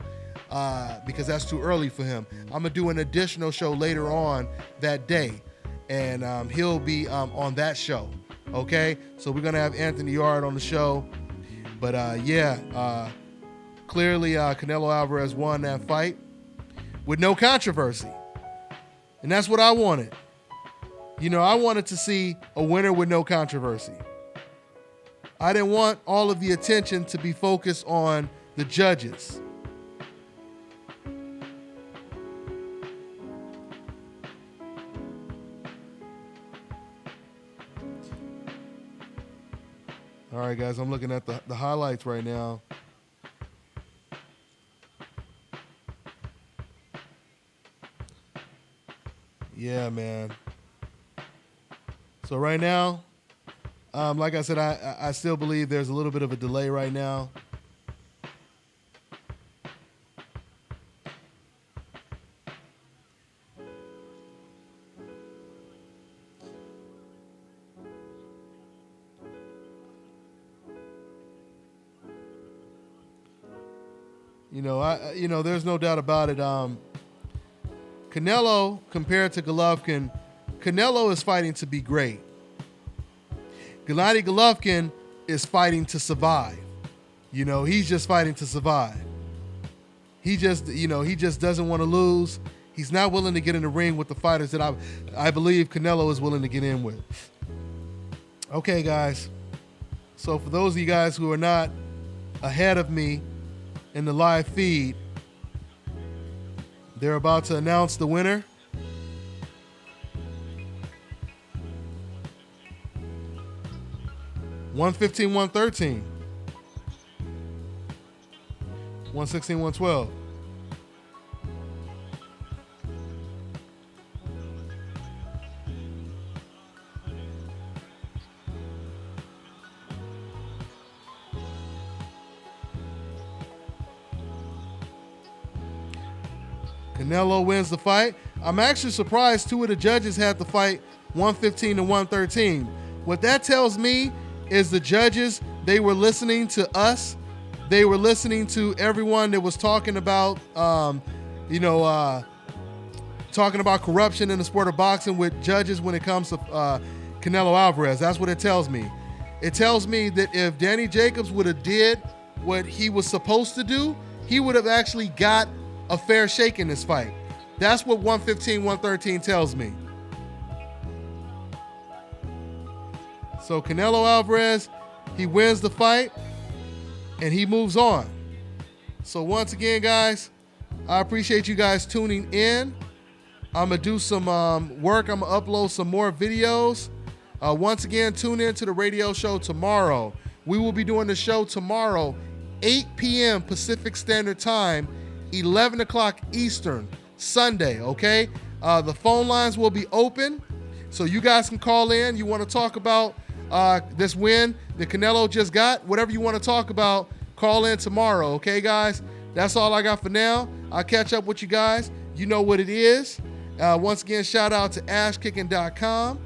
because that's too early for him. I'm going to do an additional show later on that day, and he'll be on that show, okay? So we're going to have Anthony Yard on the show. But clearly Canelo Alvarez won that fight with no controversy. And that's what I wanted. I wanted to see a winner with no controversy. I didn't want all of the attention to be focused on the judges. All right, guys, I'm looking at the highlights right now. Yeah, man. So right now, like I said, I still believe there's a little bit of a delay right now. There's no doubt about it. Canelo, compared to Golovkin, Canelo is fighting to be great. Gennady Golovkin is fighting to survive. He's just fighting to survive. He just doesn't want to lose. He's not willing to get in the ring with the fighters that I believe Canelo is willing to get in with. Okay, guys. So for those of you guys who are not ahead of me in the live feed, they're about to announce the winner. $115, $113. $116, $112. Canelo wins the fight. I'm actually surprised 2 of the judges had the fight 115 to 113. What that tells me is the judges, they were listening to us. They were listening to everyone that was talking about, talking about corruption in the sport of boxing with judges when it comes to Canelo Alvarez. That's what it tells me. It tells me that if Danny Jacobs would have did what he was supposed to do, he would have actually got a fair shake in this fight. That's what 115, 113 tells me. So Canelo Alvarez, he wins the fight and he moves on. So once again, guys, I appreciate you guys tuning in. I'm going to do some work. I'm going to upload some more videos. Once again, tune in to the radio show tomorrow. We will be doing the show tomorrow, 8 p.m. Pacific Standard Time, 11 o'clock Eastern, Sunday, okay? The phone lines will be open, so you guys can call in. You want to talk about this win that Canelo just got, whatever you want to talk about, Call in tomorrow, okay, guys? That's all I got for now. I'll catch up with you guys. You know what it is. Once again, shout out to ashkicking.com.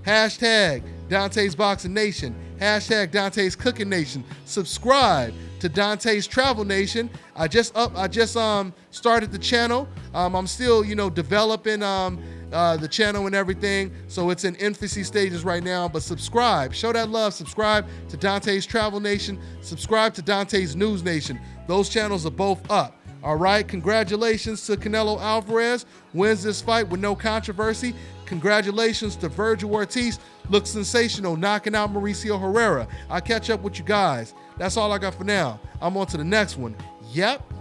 Hashtag Dante's Boxing Nation. Hashtag Dante's Cooking Nation. Subscribe to Dante's Travel Nation. I just started the channel. I'm still, developing the channel and everything, so it's in infancy stages right now. But subscribe, show that love. Subscribe to Dante's Travel Nation. Subscribe to Dante's News Nation. Those channels are both up. All right, congratulations to Canelo Alvarez, wins this fight with no controversy. Congratulations to Virgil Ortiz, looks sensational, knocking out Mauricio Herrera. I'll catch up with you guys. That's all I got for now. I'm on to the next one. Yep.